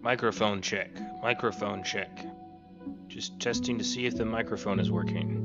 Microphone check. Microphone check. Just testing to see if the microphone is working.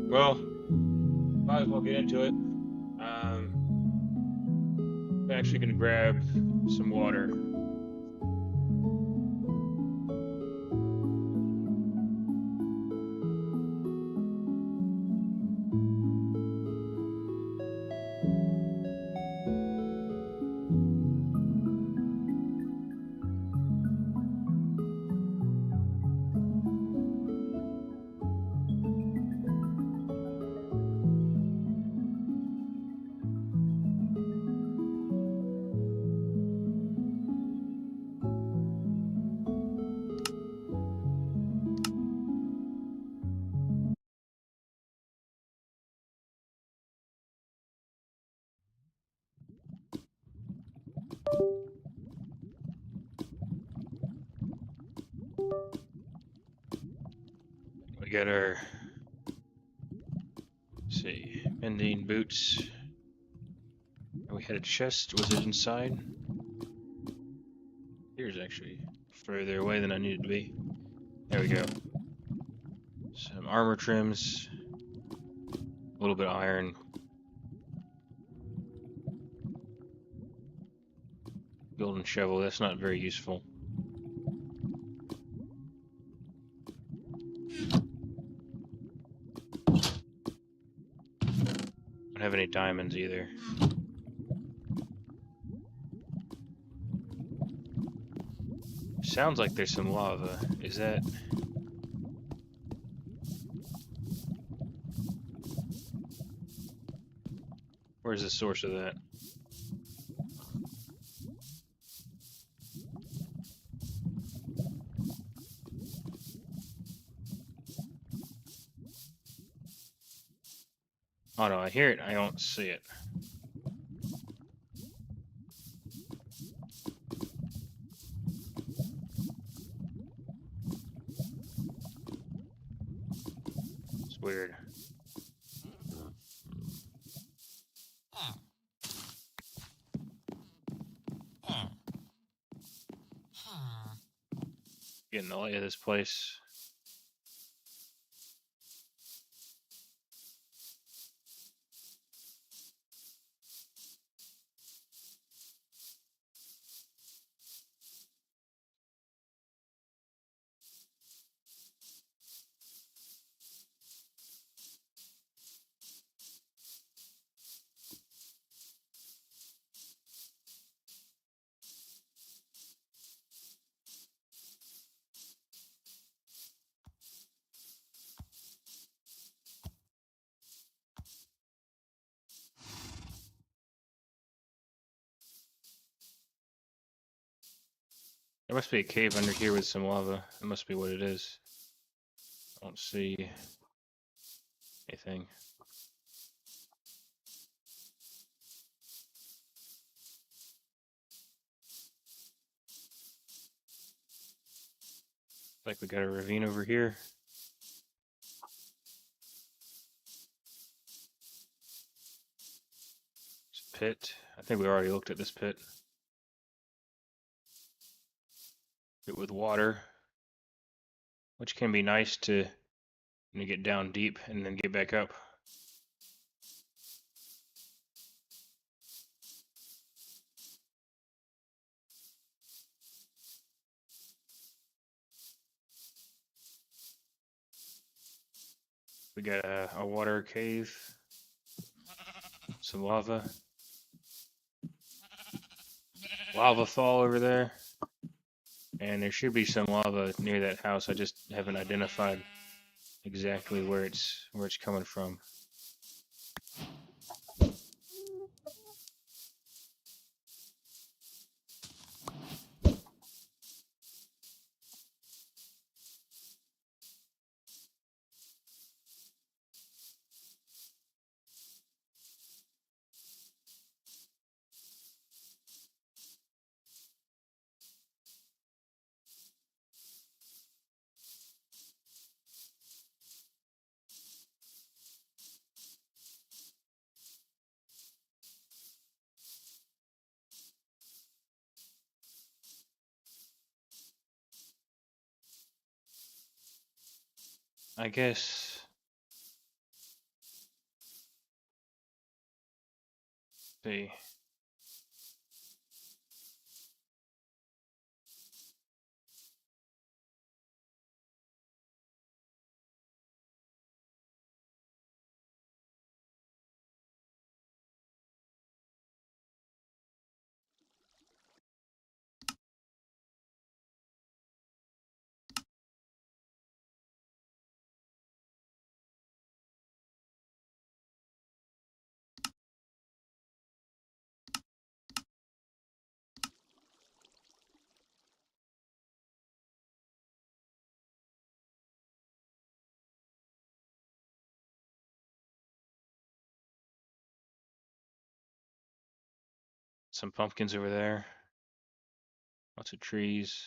Well, might as well get into it. I'm actually gonna grab some water. We got our, let's see, mending boots. And we had a chest. Was it inside? Here's actually further away than I needed to be. There we go. Some armor trims. A little bit of iron. Golden shovel. That's not very useful. Don't have any diamonds either. Sounds like there's some lava. Is that... Where's the source of that? Oh no, I hear it. I don't see it. It's weird. Getting the light of this place. There must be a cave under here with some lava. That must be what it is. I don't see anything. Like we got a ravine over here. It's a pit. I think we already looked at this pit. Pit with water, which can be nice to get down deep and then get back up. We got a water cave, some lava fall over there, and there should be some lava near that house. I just haven't identified exactly where it's coming from. I guess see. Some pumpkins over there. Lots of trees.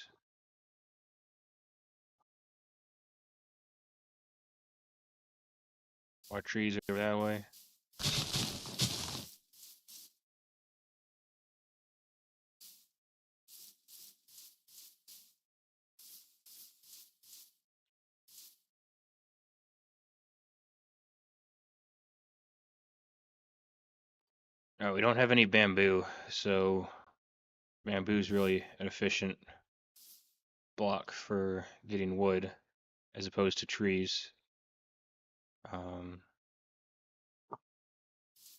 More trees over that way. Oh, we don't have any bamboo, so bamboo is really an efficient block for getting wood as opposed to trees.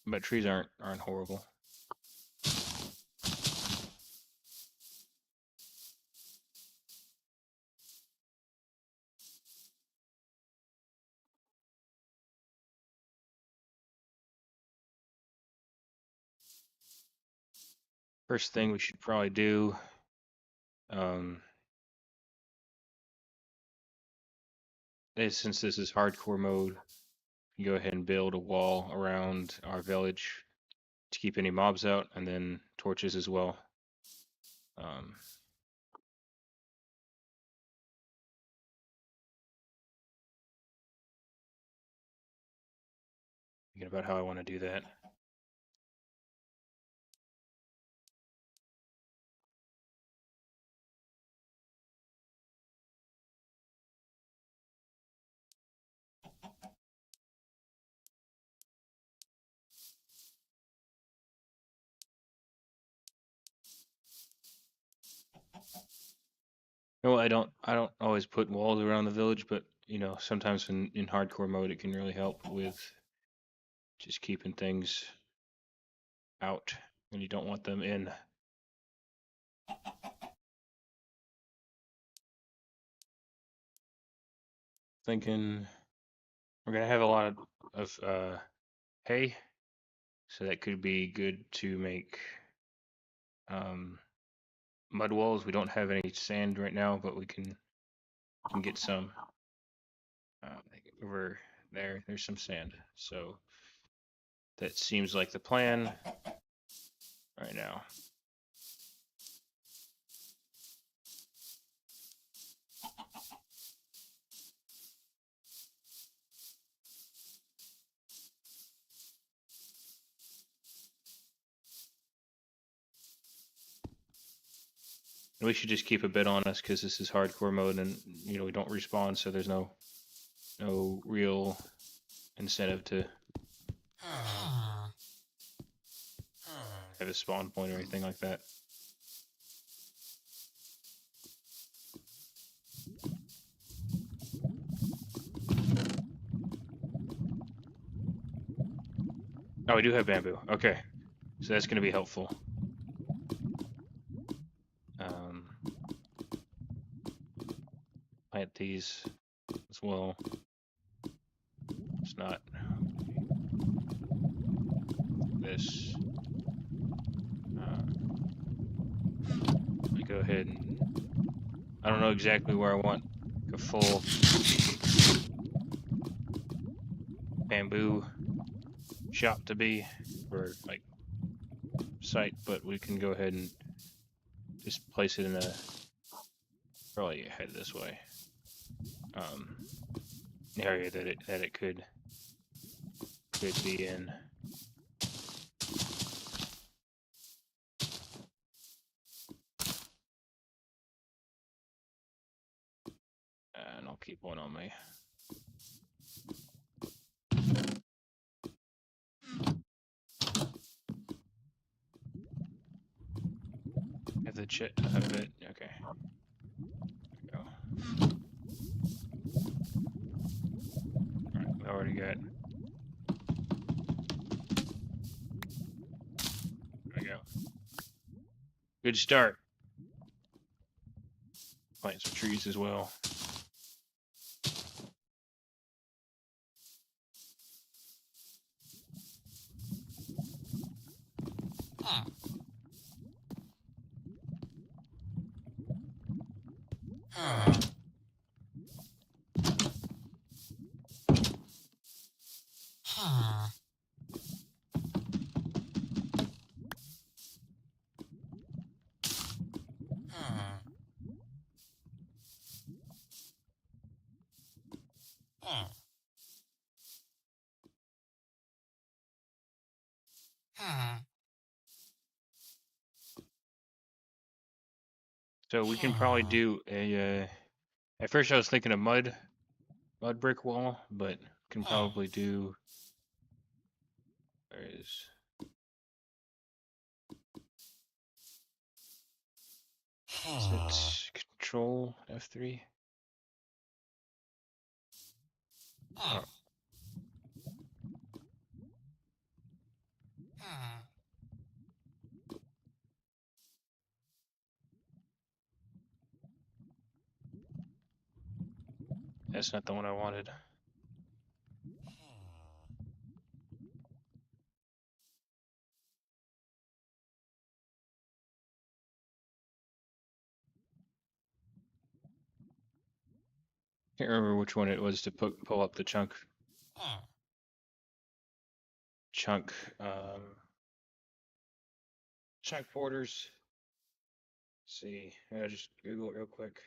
But trees aren't horrible. First thing we should probably do is, since this is hardcore mode, go ahead and build a wall around our village to keep any mobs out, and then torches as well. Thinking about how I want to do that. No, I don't always put walls around the village, but sometimes in hardcore mode it can really help with just keeping things out when you don't want them in. Thinking we're gonna have a lot of hay, so that could be good to make mud walls. We don't have any sand right now, but we can get some. Over there, there's some sand, so that seems like the plan right now. We should just keep a bit on us because this is hardcore mode, and we don't respawn, so there's no real incentive to have a spawn point or anything like that. Oh, we do have bamboo. Okay, so that's going to be helpful. Plant these as well. It's not this. Let me go ahead and I don't know exactly where I want a full bamboo shop to be for like site, but we can go ahead and just place it in a probably head this way area that it could be in. And I'll keep one on me. the chit of it. Okay. There we go. Alright, we already got. There we go. Good start. Plant some trees as well. So we can probably do a. At first, I was thinking a mud brick wall, but can probably do. There is. Is it Control F3? Oh. That's not the one I wanted. Can't remember which one it was to pull up the chunk. Chunk borders. Let's see, I'll just Google it real quick.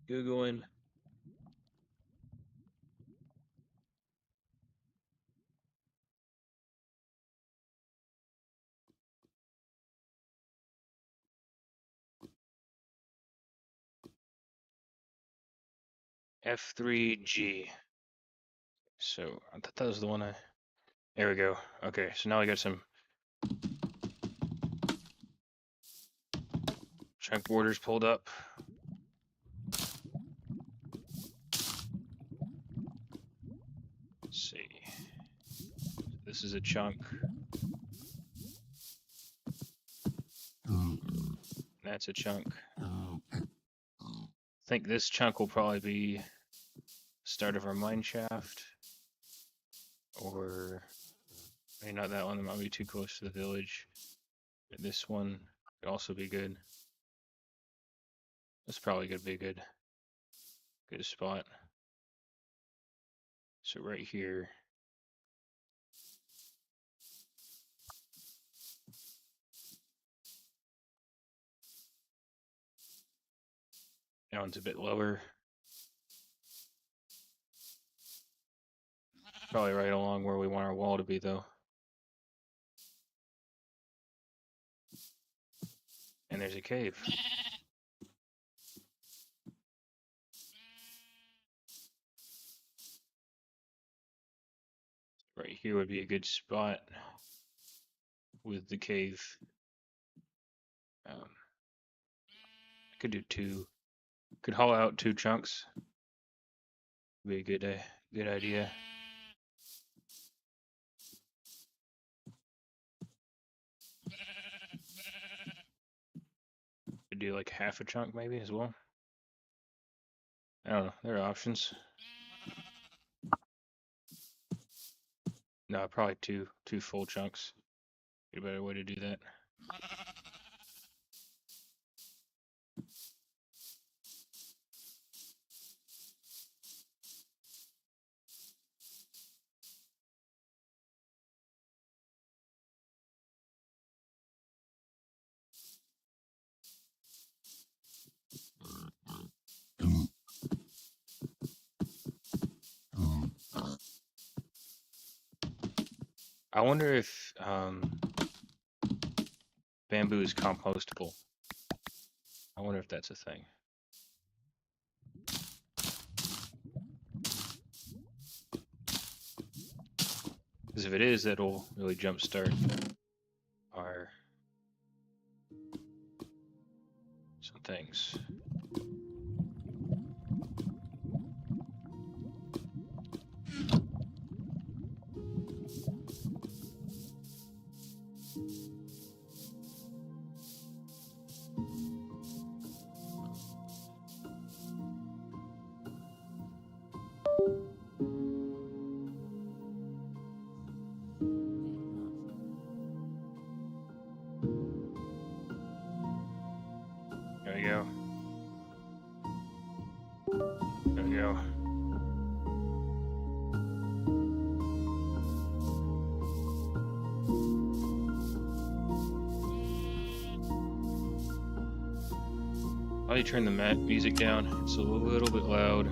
Googling. F3G. So I thought that was the one I. There we go. Okay, so now I got some chunk borders pulled up. Let's see. This is a chunk. That's a chunk. I think this chunk will probably be the start of our mine shaft. Or maybe not that one, that might be too close to the village. But this one could also be good. That's probably gonna be a good spot. So right here. That one's a bit lower. Probably right along where we want our wall to be, though. And there's a cave. Right here would be a good spot with the cave. I could do two. Could haul out 2 chunks. Be a good idea. Could do like half a chunk maybe as well. I don't know. There are options. No, probably two full chunks. Be a better way to do that. I wonder if bamboo is compostable. I wonder if that's a thing. Because if it is, that'll really jumpstart our some things. There we go. There we go. I'll turn the music down. It's a little bit loud.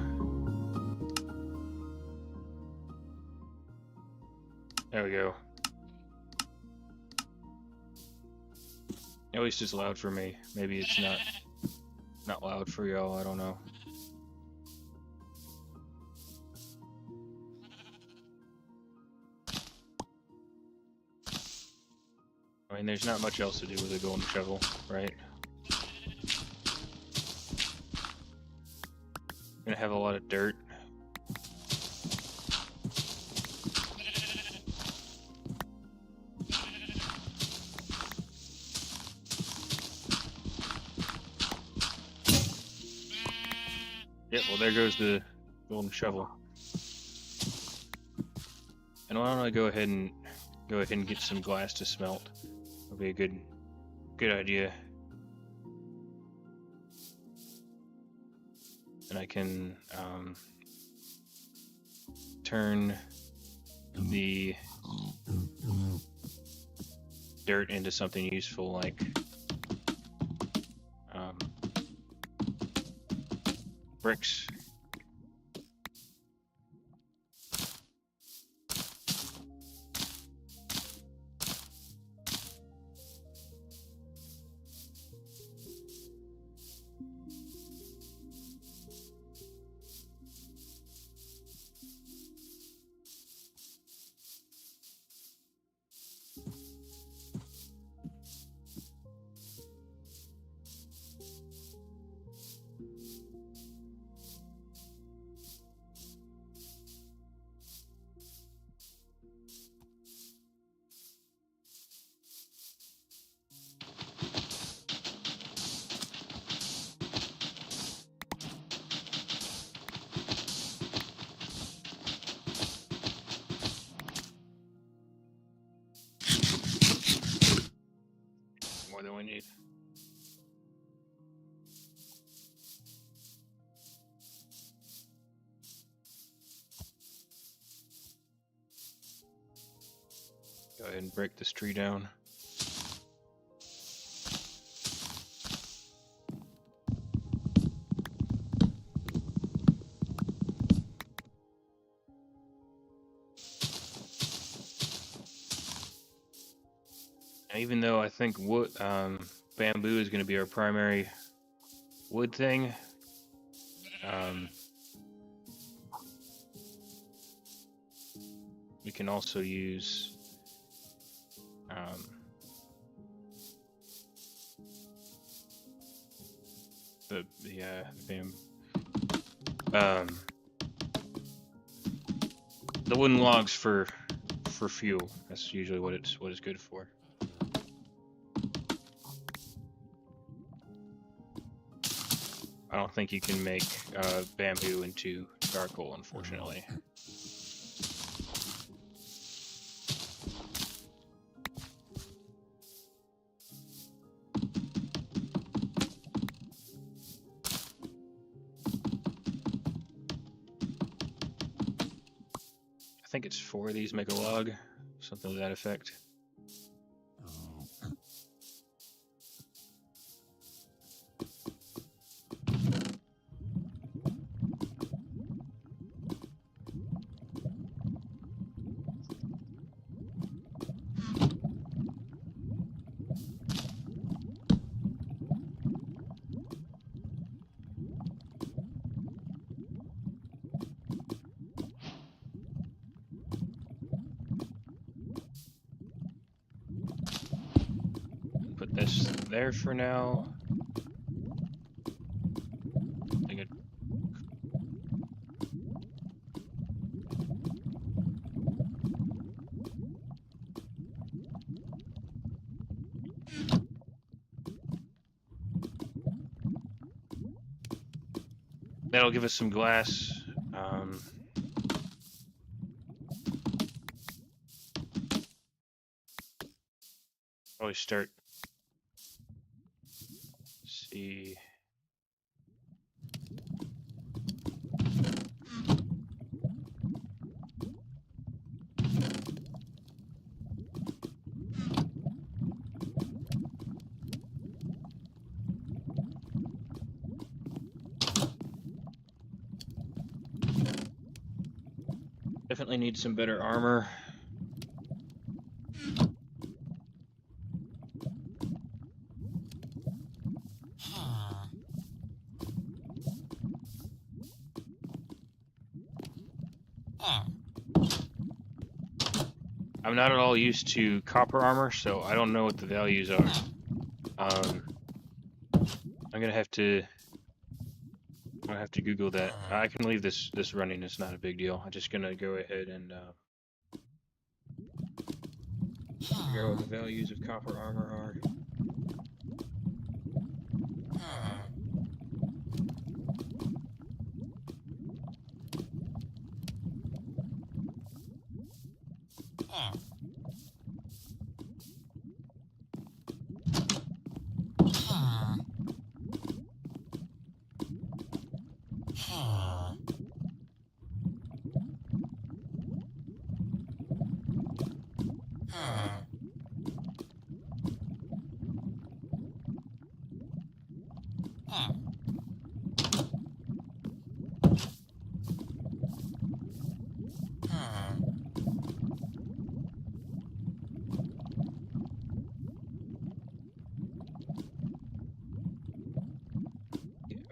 There we go. At least it's loud for me. Maybe it's not loud for y'all. I don't know. I mean, there's not much else to do with a golden shovel, right? Gonna have a lot of dirt. Yep, well there goes the golden shovel. And why don't I go ahead and get some glass to smelt? That'll be a good idea. And I can turn the dirt into something useful, like bricks. More than we need. Go ahead and break this tree down. Even though I think wood, bamboo is going to be our primary wood thing, we can also use the wooden logs for fuel. That's usually what it's good for. I don't think you can make bamboo into charcoal, unfortunately. I think it's 4 of these make a log, something to that effect. this there for now. That'll give us some glass. Probably start. See. Definitely need some better armor. I'm not at all used to copper armor, so I don't know what the values are. I'm gonna have to Google that. I can leave this running. It's not a big deal. I'm just gonna go ahead and figure out what the values of copper armor are.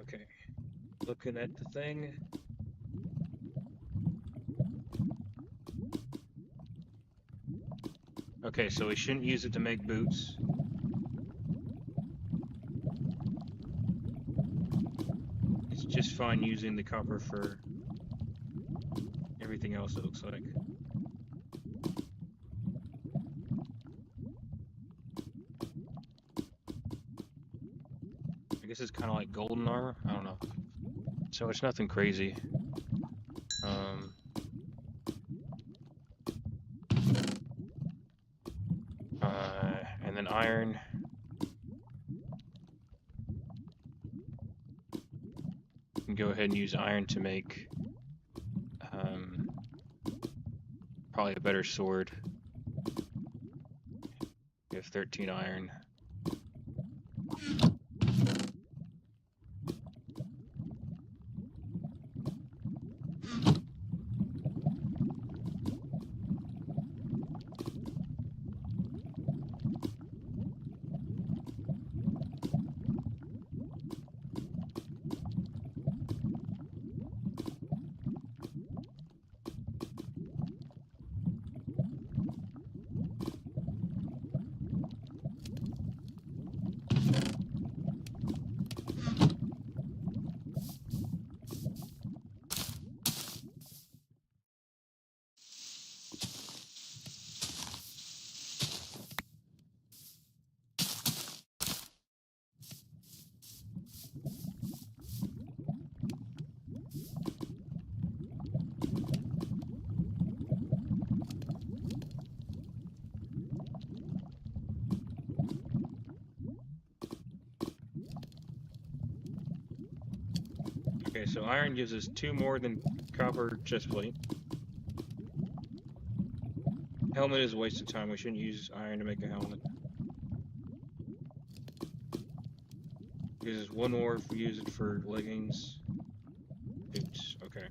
Okay, looking at the thing. Okay, so we shouldn't use it to make boots. It's just fine using the copper for everything else, it looks like. I guess it's kind of like golden armor. I don't know. So it's nothing crazy. And then iron. You can go ahead and use iron to make probably a better sword. You have 13 iron. Okay, so iron gives us 2 more than copper chestplate. Helmet is a waste of time. We shouldn't use iron to make a helmet. Gives us 1 more if we use it for leggings. Boots. Okay.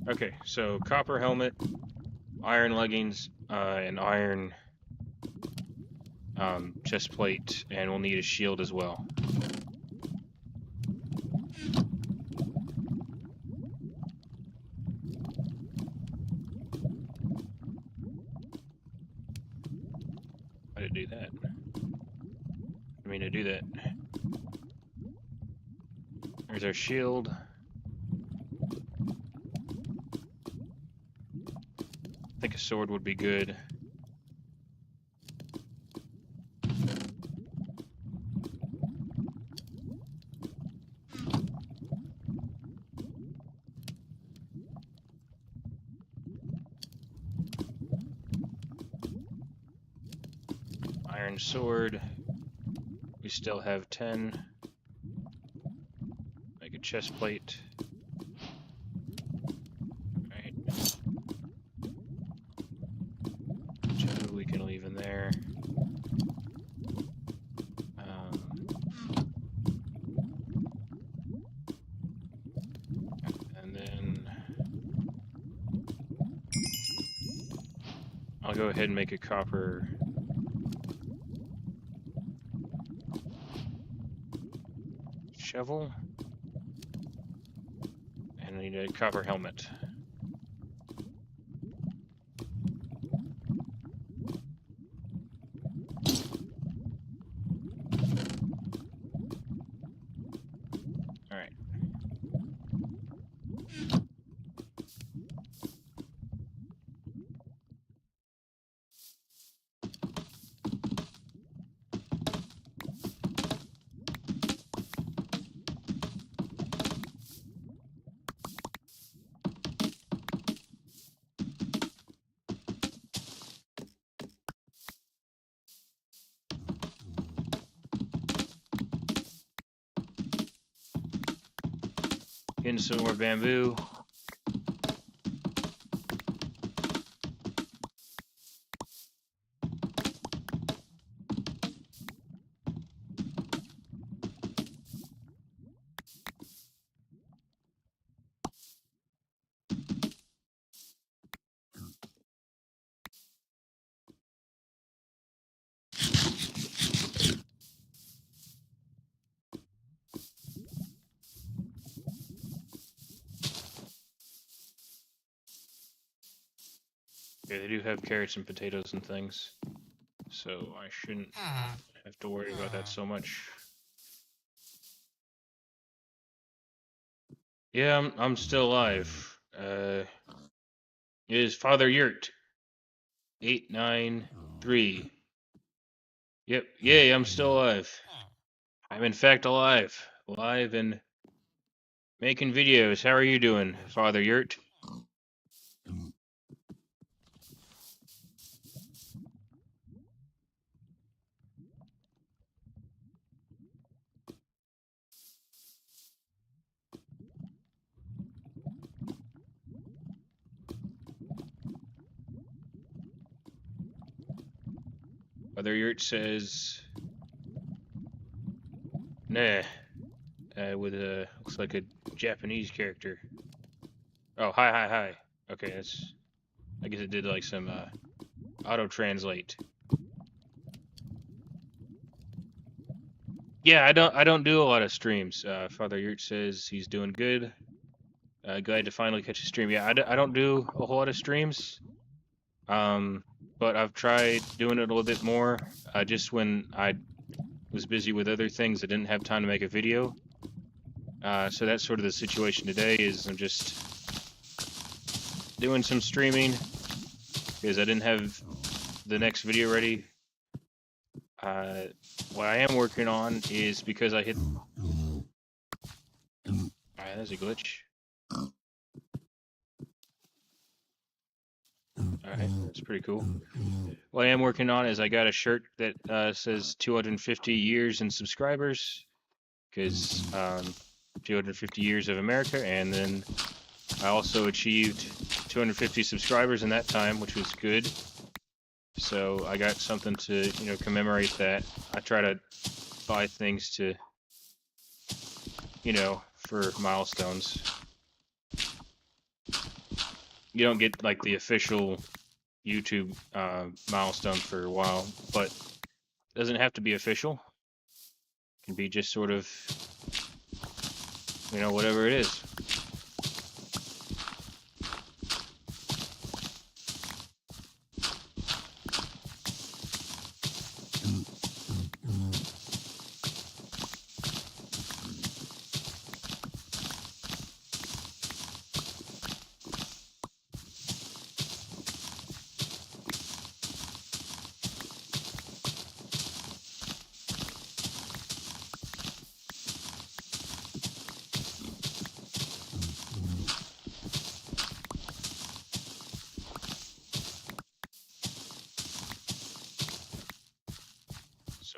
Okay, so copper helmet, iron leggings, and iron chest plate, and we'll need a shield as well. Why did it do that? I mean to do that. There's our shield. I think a sword would be good. Iron sword. We still have 10. Make a chest plate. Alright. 2 we can leave in there. And then I'll go ahead and make a copper shovel, and I need a copper helmet. Alright. Getting some more bamboo. Yeah, they do have carrots and potatoes and things, so I shouldn't have to worry about that so much. Yeah, I'm still alive. It is Father Yurt. 893. Yep, yay, I'm still alive. I'm in fact alive. Alive and making videos. How are you doing, Father Yurt? Father Yurt says, nah, with a, looks like a Japanese character. Oh, hi. Okay, that's, I guess it did like some, auto-translate. Yeah, I don't do a lot of streams. Father Yurt says he's doing good. Glad to finally catch a stream. Yeah, I don't do a whole lot of streams. But I've tried doing it a little bit more, just when I was busy with other things. I didn't have time to make a video. So that's sort of the situation today, is I'm just doing some streaming because I didn't have the next video ready. What I am working on is, because I hit... Alright, that's a glitch. Alright, that's pretty cool. What I am working on is I got a shirt that says 250 years in subscribers, because 250 years of America, and then I also achieved 250 subscribers in that time, which was good. So I got something to, you know, commemorate that. I try to buy things to, you know, for milestones. You don't get like the official YouTube milestone for a while, but it doesn't have to be official. It can be just sort of, you know, whatever it is.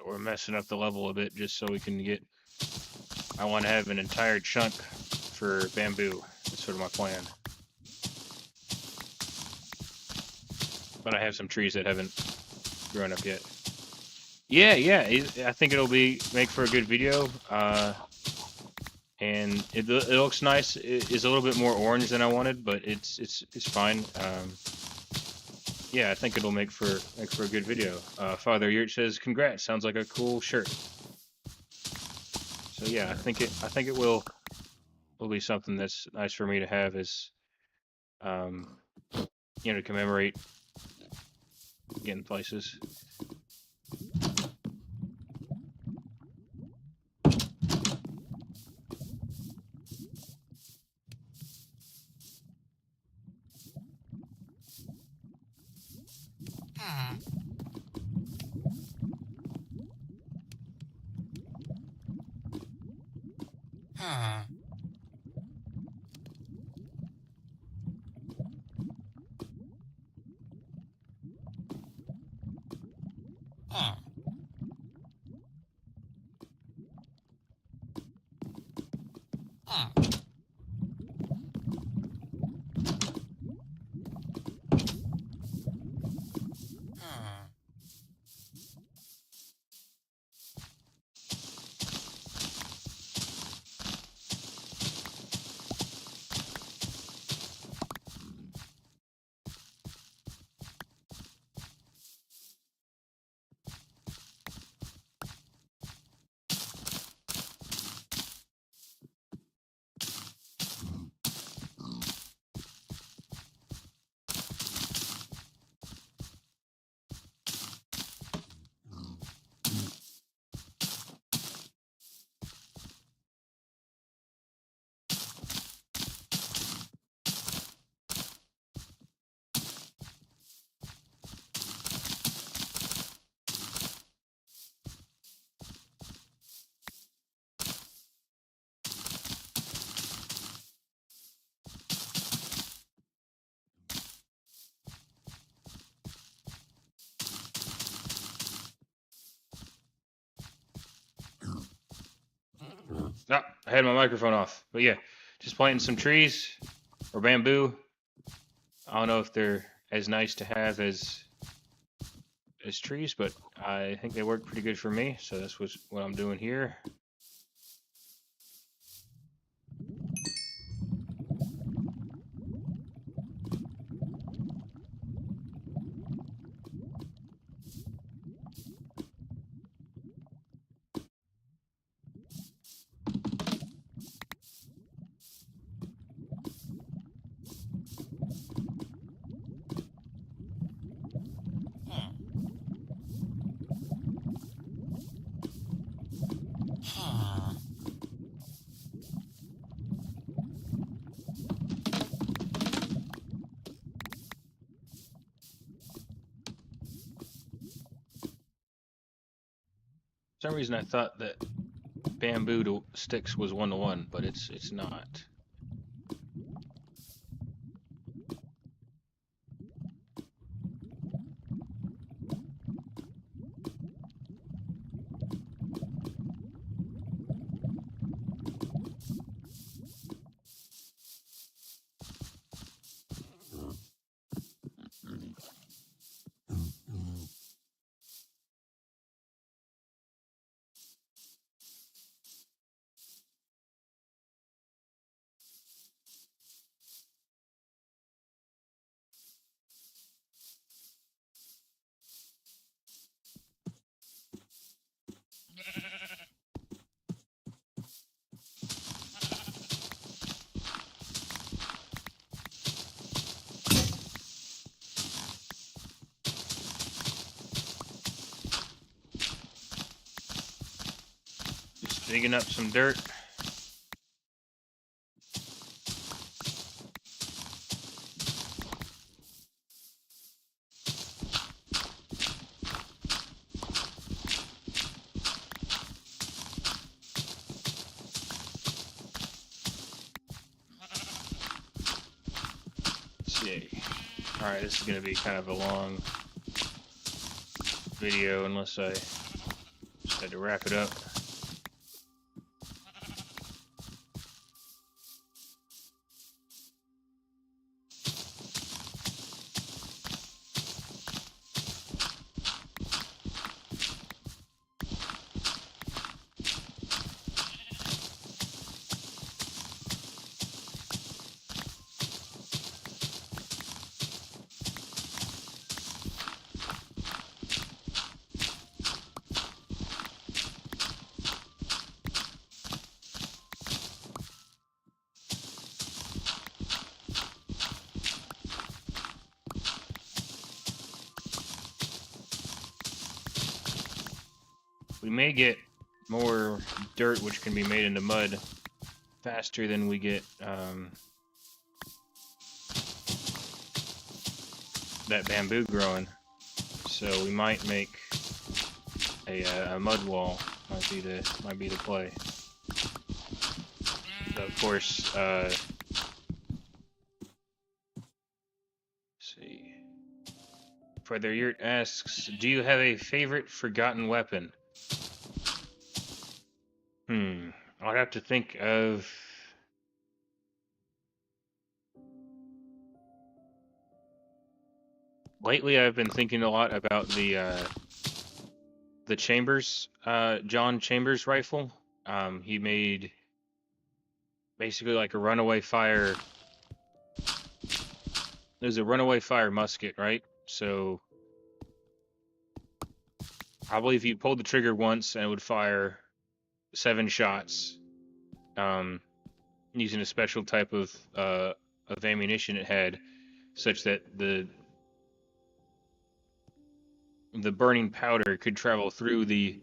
we're messing up the level a bit just so we can get. I want to have an entire chunk for bamboo. That's sort of my plan. But I have some trees that haven't grown up yet. Yeah, I think it'll make for a good video. And it looks nice. It is a little bit more orange than I wanted, but it's fine. Yeah, I think it'll make for a good video. Father Yurt says, "Congrats! Sounds like a cool shirt." So yeah, I think it will be something that's nice for me to have as, to commemorate getting places. No, I had my microphone off. But yeah, just planting some trees or bamboo. I don't know if they're as nice to have as trees, but I think they work pretty good for me. So that's what I'm doing here. For some reason I thought that bamboo to sticks was 1-to-1, but it's not. Just digging up some dirt. Alright, this is going to be kind of a long video unless I Had to wrap it up. We may get more dirt, which can be made into mud, faster than we get that bamboo growing. So we might make a mud wall. Might be the play. So of course, let's see. Further Yurt asks, do you have a favorite forgotten weapon? I'd have to think of... Lately, I've been thinking a lot about the Chambers, John Chambers rifle. He made basically like a runaway fire. There's a runaway fire musket, right? So I believe you pulled the trigger once and it would fire 7 shots, using a special type of ammunition it had, such that the burning powder could travel through the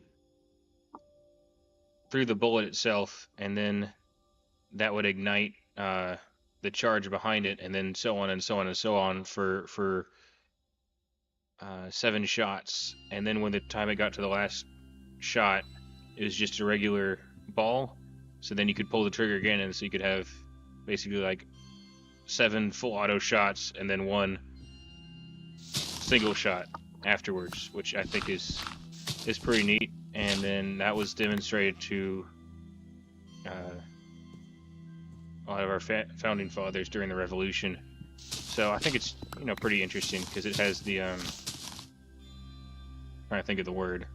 bullet itself, and then that would ignite the charge behind it, and then so on and so on and so on for 7 shots. And then when the time it got to the last shot, it was just a regular ball. So then you could pull the trigger again, and so you could have basically like 7 full auto shots and then 1 single shot afterwards, which I think is pretty neat. And then that was demonstrated to a lot of our founding fathers during the Revolution. So I think it's, you know, pretty interesting because it has the trying to think of the word.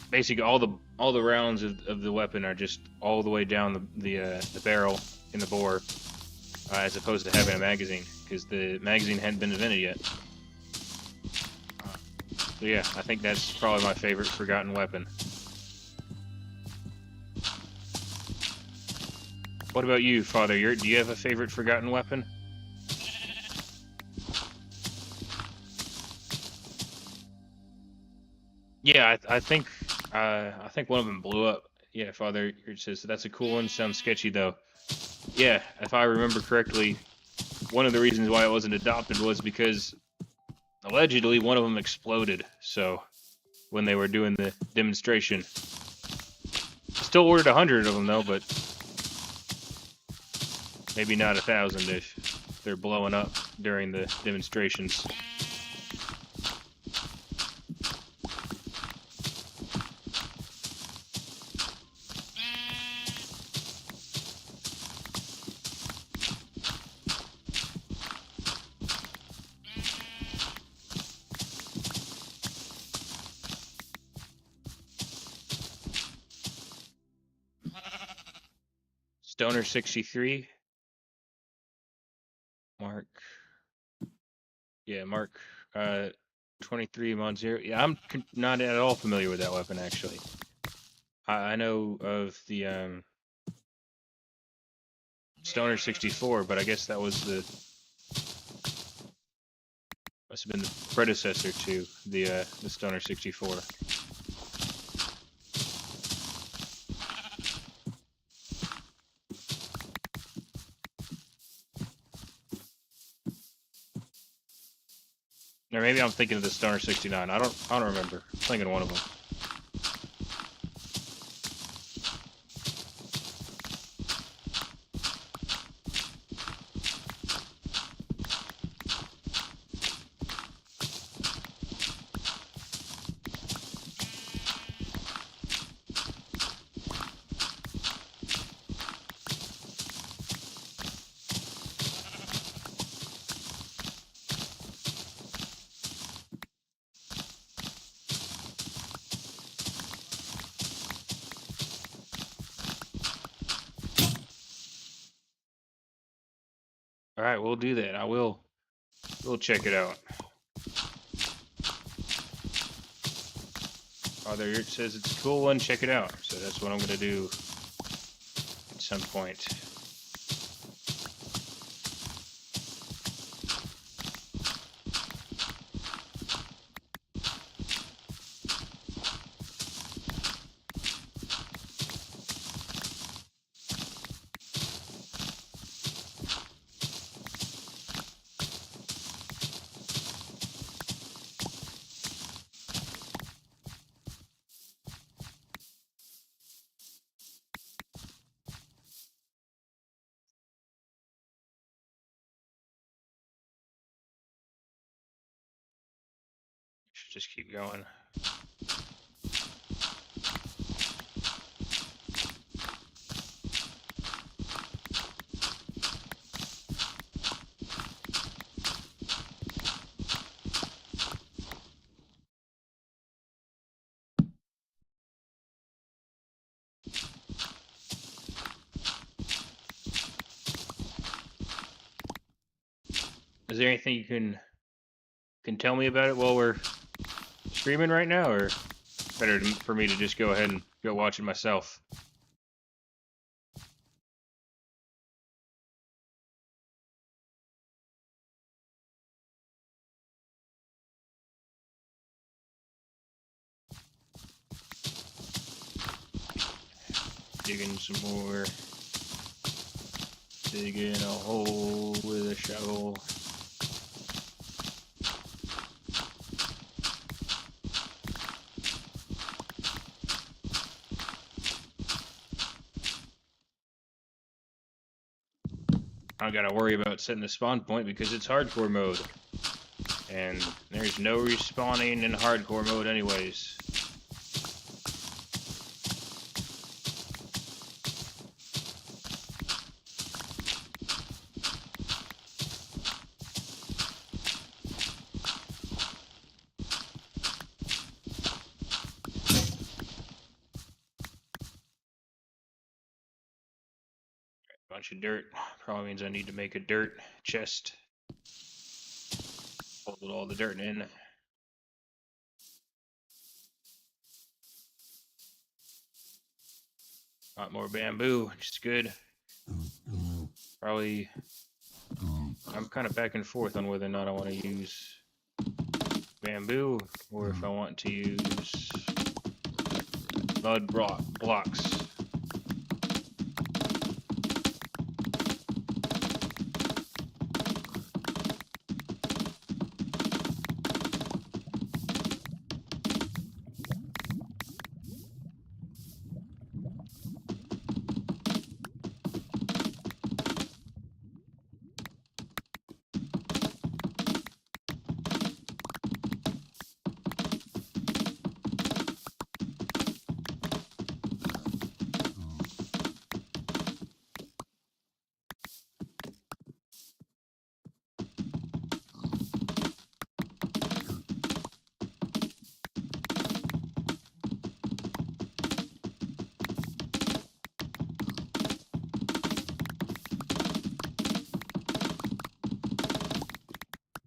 Basically, all the rounds of the weapon are just all the way down the barrel in the bore, as opposed to having a magazine, because the magazine hadn't been invented yet. So yeah, I think that's probably my favorite forgotten weapon. What about you, Father Yurt? Do you have a favorite forgotten weapon? Yeah, I think one of them blew up. Yeah, Father Yurt says that's a cool one. Sounds sketchy though. Yeah, if I remember correctly, one of the reasons why it wasn't adopted was because allegedly one of them exploded. So when they were doing the demonstration, still ordered 100 of them though, but maybe not 1,000 if they're blowing up during the demonstrations. Stoner 63. Mark. Yeah, Mark 23 Monzero. Yeah, I'm not at all familiar with that weapon actually. I know of the Stoner 64, but I guess that was must have been the predecessor to the Stoner 64. Or maybe I'm thinking of the Stoner 69. I don't remember. I'm thinking of one of them. All right, we'll do that. We'll check it out. Father Yurt says it's a cool one. Check it out. So that's what I'm gonna do at some point. Should just keep going. Is there anything you can tell me about it while we're streaming right now, or better for me to just go ahead and go watch it myself? Digging some more. Digging a hole with a shovel. I don't gotta worry about setting the spawn point because it's hardcore mode. And there's no respawning in hardcore mode anyways. Bunch of dirt. Probably means I need to make a dirt chest. Hold all the dirt in. A lot more bamboo, which is good. Probably, I'm kind of back and forth on whether or not I want to use bamboo or if I want to use mud blocks.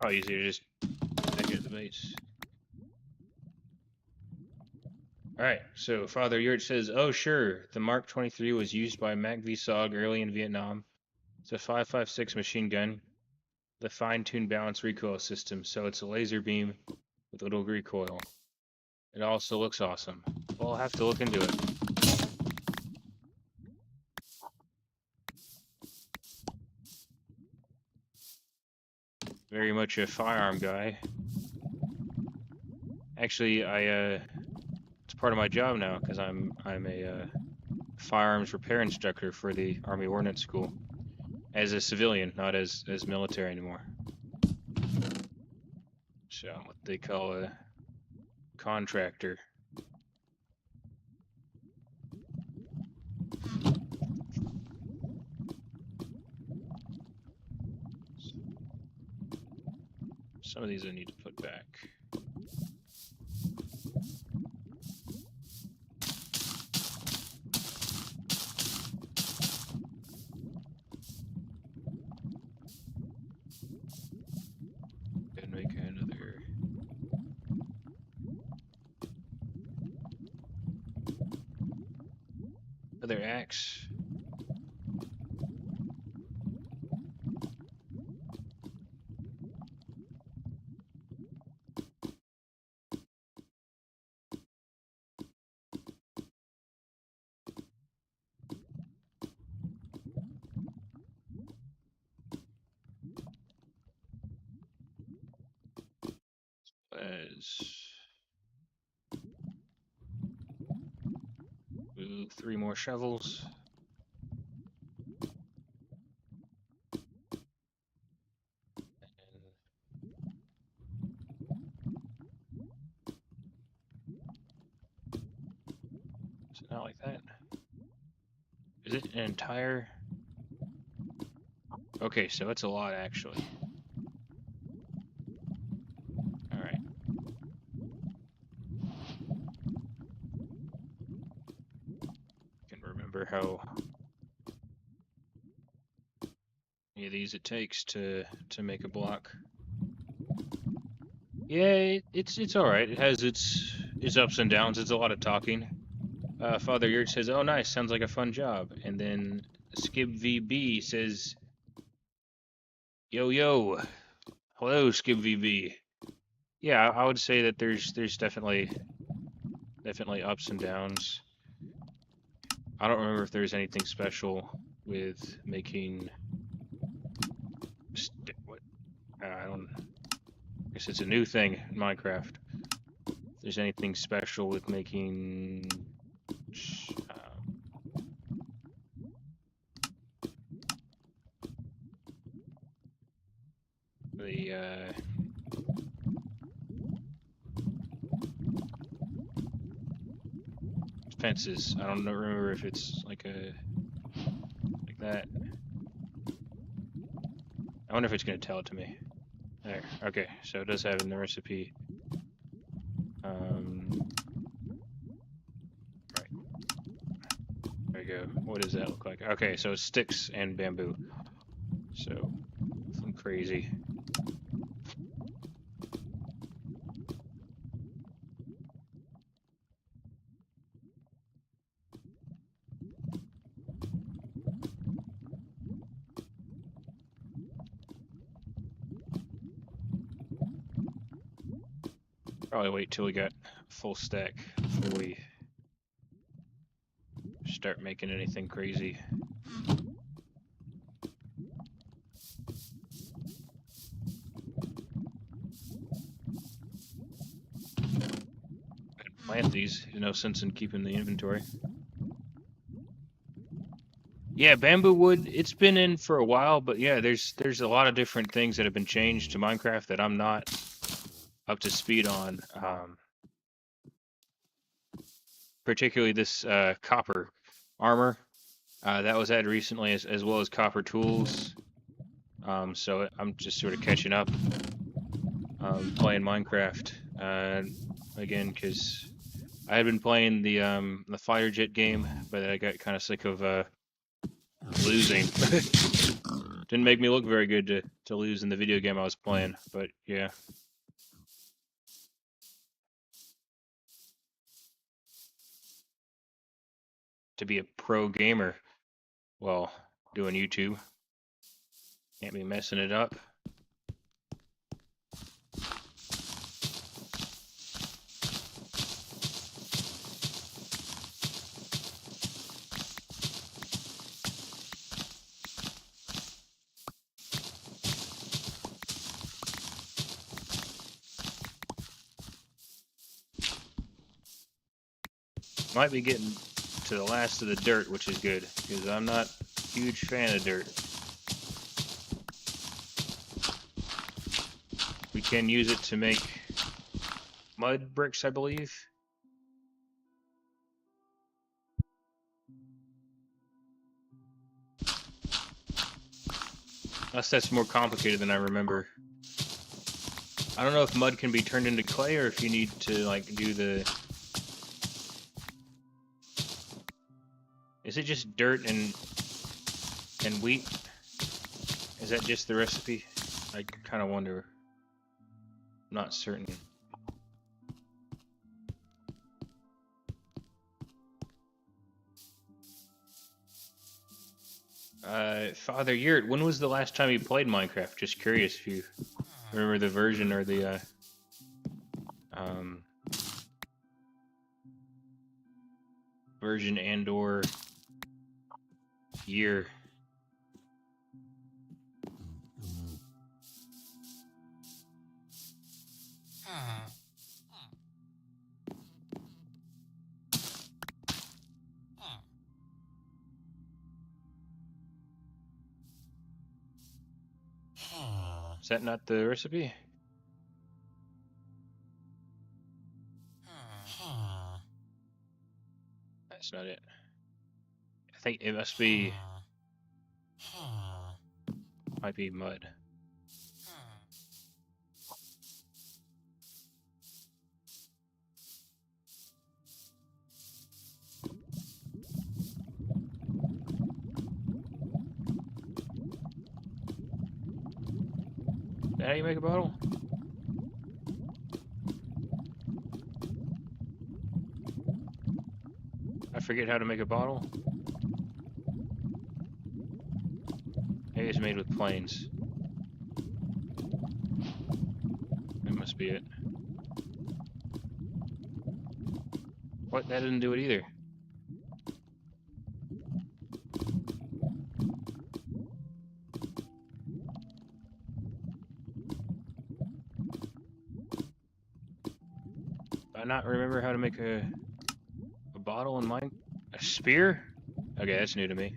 Probably easier to just take it at the base. Alright, so Father Yurt says, oh sure, the Mark 23 was used by MACV-SOG early in Vietnam. It's a 5.56 machine gun, the fine-tuned balance recoil system, so it's a laser beam with little recoil. It also looks awesome. Well, I'll have to look into it. Very much a firearm guy. Actually, it's part of my job now because I'm a firearms repair instructor for the Army Ordnance School as a civilian, not as military anymore. So I'm what they call a contractor. Some of these I need to put back. Another axe. As 3 more shovels. Is it not like that? Is it an entire? Okay, so it's a lot actually. All right. Can remember how many of these it takes to make a block. Yeah, it's all right. It has its ups and downs. It's a lot of talking. Father Yurt says, "Oh, nice. Sounds like a fun job." And then Skib VB says, "Yo yo, hello Skib VB." Yeah, I would say that there's definitely ups and downs. I don't remember if there's anything special with making. What? I don't. I guess it's a new thing in Minecraft. If there's anything special with making. The fences. I don't remember if it's like that. I wonder if it's gonna tell it to me. There. Okay, so it does have in the recipe. Right. There we go. What does that look like? Okay, so it's sticks and bamboo. So nothing crazy. Probably wait till we got a full stack before we start making anything crazy. Plant these. There's no sense in keeping the inventory. Yeah, bamboo wood, it's been in for a while, but yeah, there's a lot of different things that have been changed to Minecraft that I'm not up to speed on. Particularly this copper armor that was added recently, as well as copper tools. So I'm just sort of catching up playing Minecraft again, because I had been playing the fighter jet game, but I got kind of sick of losing. Didn't make me look very good to lose in the video game I was playing, but yeah. To be a pro gamer, well, doing YouTube, can't be messing it up. Might be getting to the last of the dirt, which is good, because I'm not a huge fan of dirt. We can use it to make mud bricks, I believe. Unless that's more complicated than I remember. I don't know if mud can be turned into clay, or if you need to like do the... Is it just dirt and wheat? Is that just the recipe? I kind of wonder. I'm not certain. Father Yurt, when was the last time you played Minecraft? Just curious if you remember the version or the version and/or year. Is that not the recipe? That's not it. I think it must be. Might be mud. Is that how you make a bottle? I forget how to make a bottle. Maybe it's made with planes. That must be it. What? That didn't do it either. Do I not remember how to make a bottle in mine? A spear? Okay, that's new to me.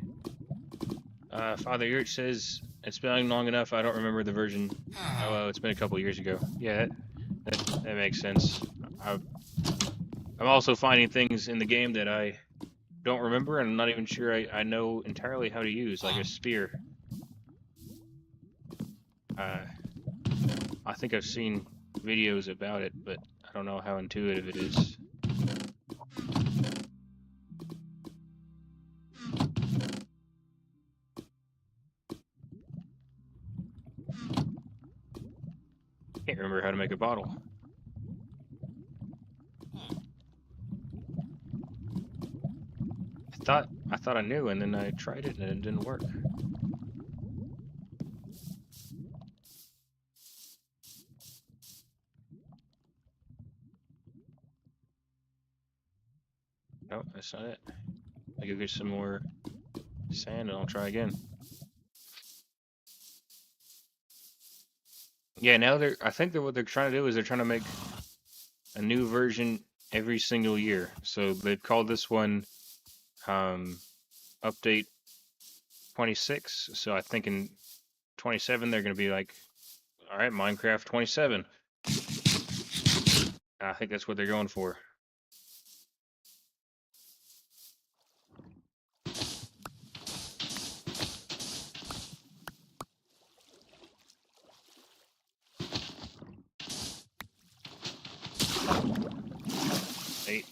Father Yurt says, it's been long enough, I don't remember the version. Oh, well, it's been a couple years ago. Yeah, that makes sense. I'm also finding things in the game that I don't remember, and I'm not even sure I know entirely how to use, like a spear. I think I've seen videos about it, but I don't know how intuitive it is. Can't remember how to make a bottle. I thought I knew, and then I tried it and it didn't work. No, that's not it. I go get some more sand and I'll try again. Yeah, now I think that what they're trying to do is they're trying to make a new version every single year. So they've called this one update 26. So I think in 27 they're going to be like, all right, Minecraft 27. I think that's what they're going for. Eight.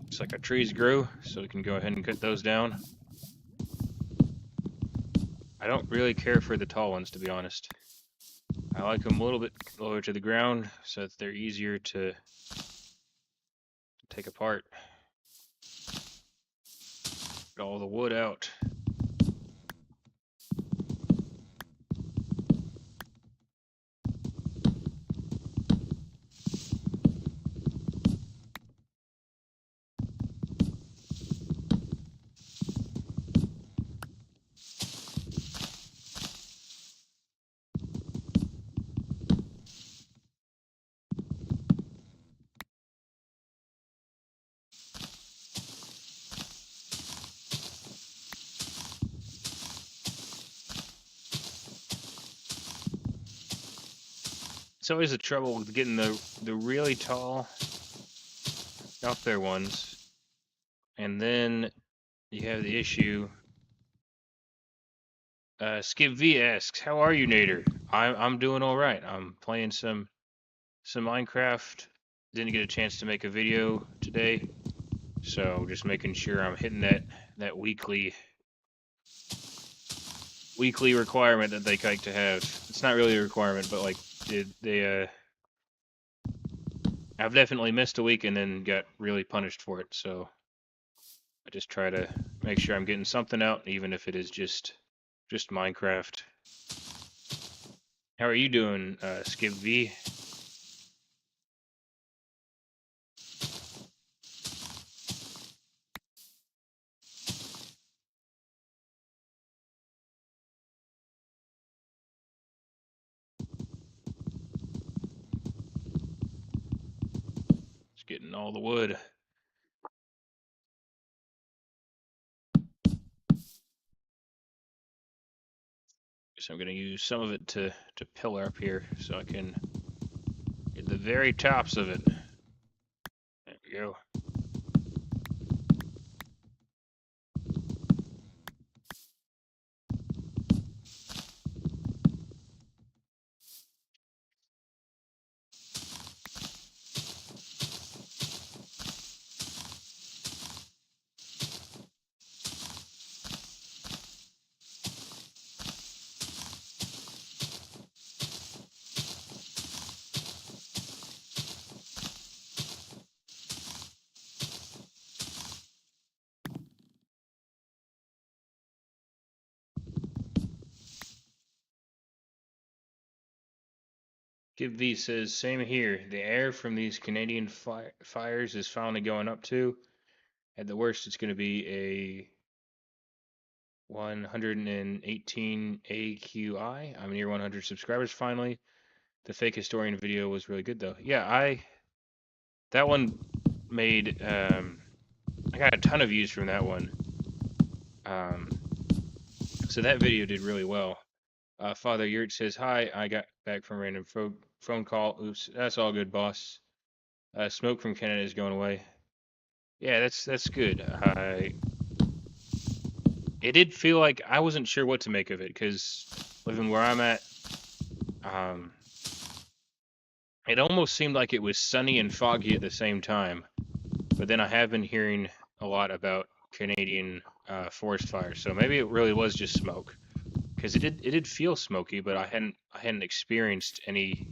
Looks like our trees grew, so we can go ahead and cut those down. I don't really care for the tall ones, to be honest. I like them a little bit lower to the ground so that they're easier to take apart. Get all the wood out. It's always the trouble with getting the really tall out there ones, and then you have the issue. Skip V asks, "How are you, Nader?" I'm doing all right. I'm playing some Minecraft. Didn't get a chance to make a video today, so just making sure I'm hitting that weekly requirement that they like to have. It's not really a requirement, but like they I've definitely missed a week and then got really punished for it. So I just try to make sure I'm getting something out, even if it is just Minecraft. How are you doing, Skip V? Just getting all the wood. So I'm going to use some of it to pillar up here so I can get the very tops of it. There we go. Give V says, same here. The air from these Canadian fires is finally going up too. At the worst, it's going to be a 118 AQI. I'm near 100 subscribers finally. The fake historian video was really good though. Yeah, that one made I got a ton of views from that one. So that video did really well. Father Yurt says, hi, I got back from a random phone call. Oops, that's all good, boss. Smoke from Canada is going away. Yeah, that's good. It did feel like I wasn't sure what to make of it, because living where I'm at, it almost seemed like it was sunny and foggy at the same time. But then I have been hearing a lot about Canadian forest fires, so maybe it really was just smoke. Because it did feel smoky, but I hadn't experienced any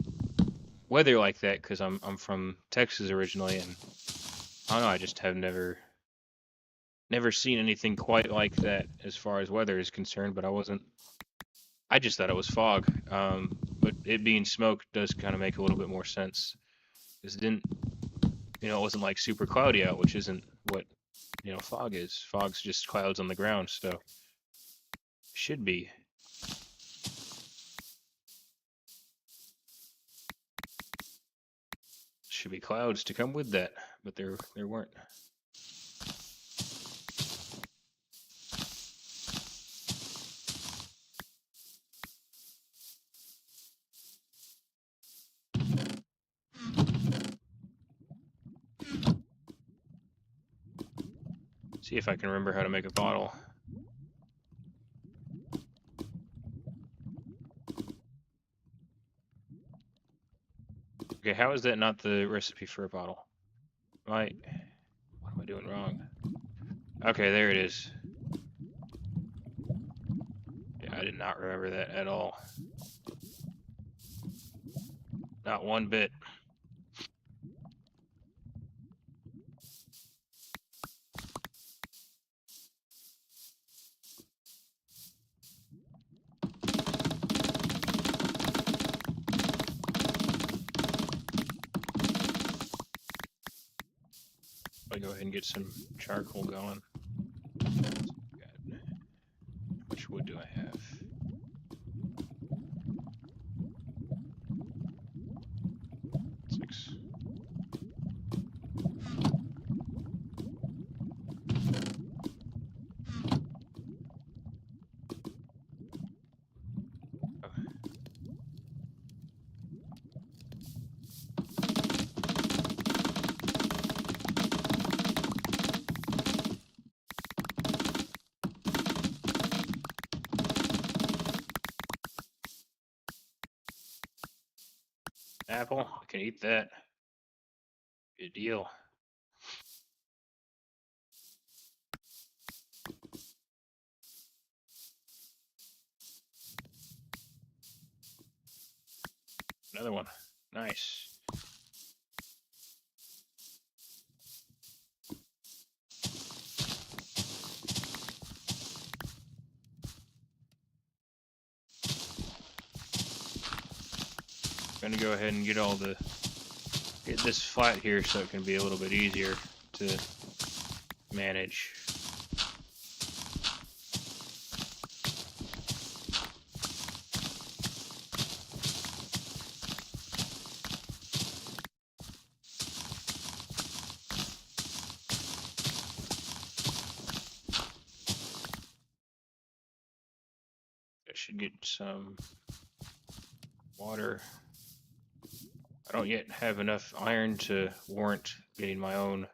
weather like that because I'm from Texas originally, and I don't know, I just have never seen anything quite like that as far as weather is concerned. But I just thought it was fog. But it being smoke does kind of make a little bit more sense. Because it didn't, it wasn't like super cloudy out, which isn't what fog is. Fog's just clouds on the ground, so should be. Should be clouds to come with that, but there weren't. See if I can remember how to make a bottle. Okay, how is that not the recipe for a bottle? What am I doing wrong? Okay, there it is. Yeah, I did not remember that at all. Not one bit. I'll go ahead and get some charcoal going. How much wood do I have? Six. apple. I can eat that. Good deal. Another one. Nice. Gonna go ahead and get this flat here so it can be a little bit easier to manage. I should get some water. I don't yet have enough iron to warrant getting my own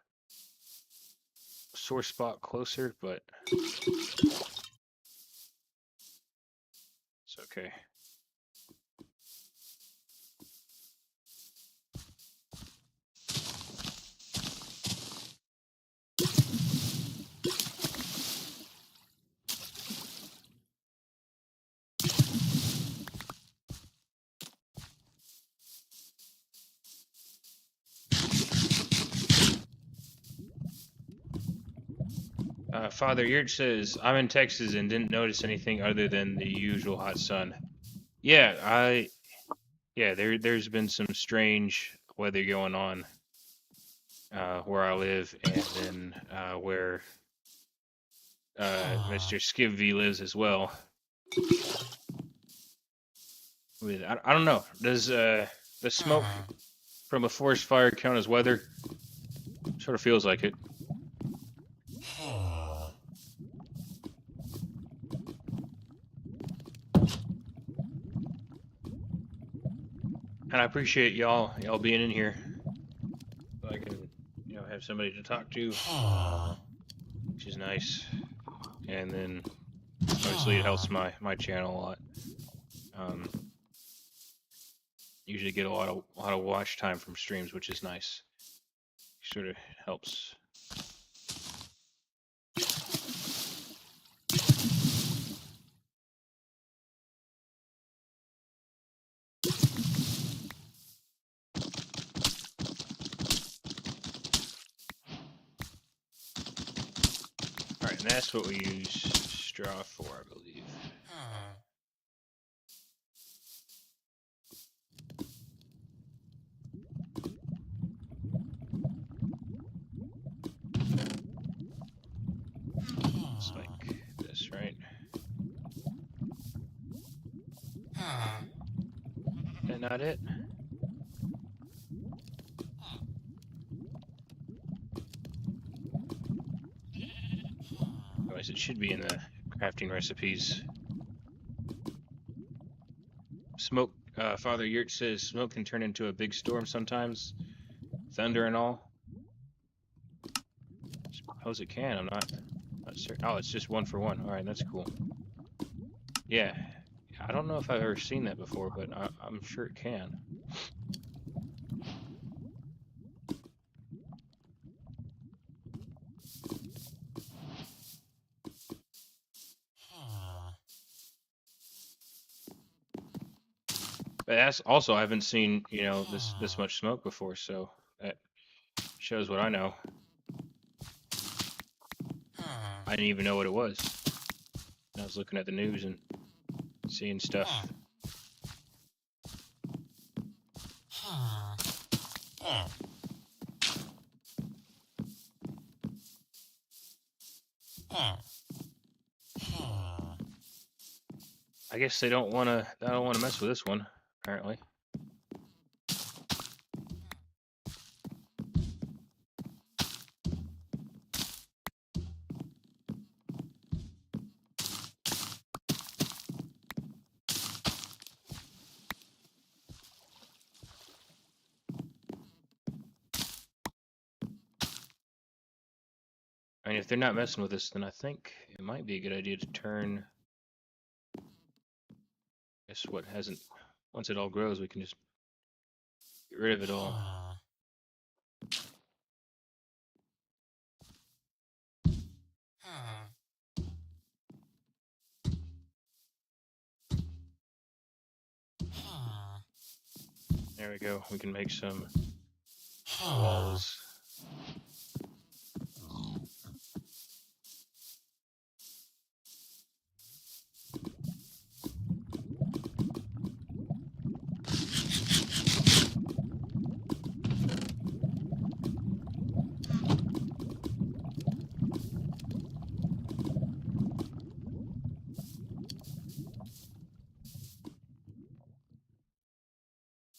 sore spot closer, but it's okay. Father Yurt says, I'm in Texas and didn't notice anything other than the usual hot sun. Yeah, there's been some strange weather going on where I live, and then where Mr. Skivvy lives as well. I don't know. Does the smoke from a forest fire count as weather? Sort of feels like it. And I appreciate y'all being in here, so I can have somebody to talk to, which is nice. And then obviously it helps my channel a lot. Usually get a lot of watch time from streams, which is nice. Sort of helps. Alright, and that's what we use straw for, I believe. It's like this, right? Is that not it? Otherwise, it should be in the crafting recipes. Smoke, Father Yurt says, smoke can turn into a big storm sometimes. Thunder and all. Suppose it can, I'm not certain. Oh, it's just 1 for 1. Alright, that's cool. Yeah, I don't know if I've ever seen that before, but I'm sure it can. But that's also, I haven't seen, this much smoke before, so that shows what I know. I didn't even know what it was. I was looking at the news and seeing stuff. I guess they don't want to mess with this one, apparently. I mean, if they're not messing with us, then I think it might be a good idea to turn. I guess what hasn't. Once it all grows, we can just Get rid of it all. There we go. We can make some walls.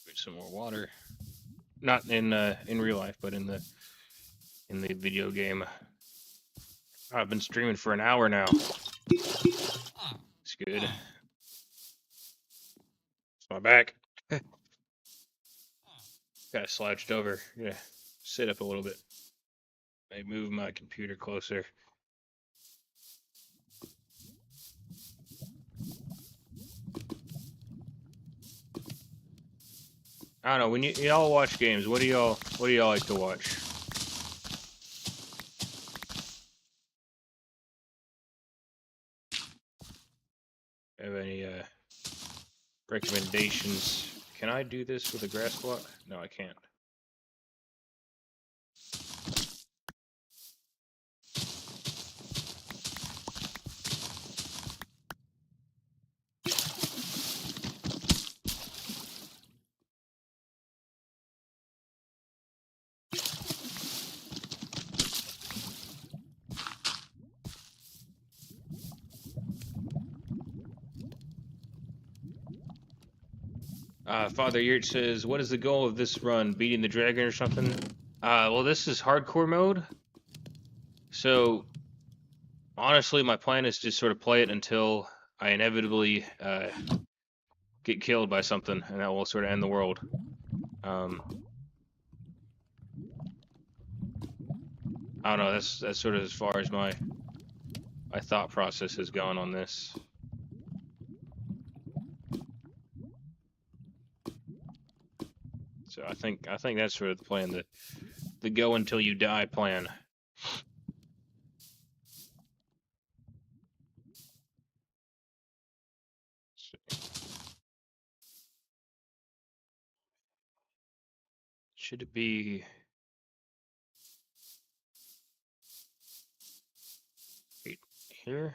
Get some more water. Not in real life, but in the video game. I've been streaming for an hour now. It's good. It's my back. Got slouched over. Yeah, sit up a little bit. I move my computer closer. I don't know. When y'all watch games, what do y'all like to watch? Have any recommendations? Can I do this with a grass block? No, I can't. Father Yurt says, what is the goal of this run? Beating the dragon or something? Well, this is hardcore mode. So, honestly, my plan is to sort of play it until I inevitably get killed by something, and that will sort of end the world. I don't know, that's sort of as far as my thought process has gone on this. So I think that's sort of the plan, the go until you die plan. Should it be right here?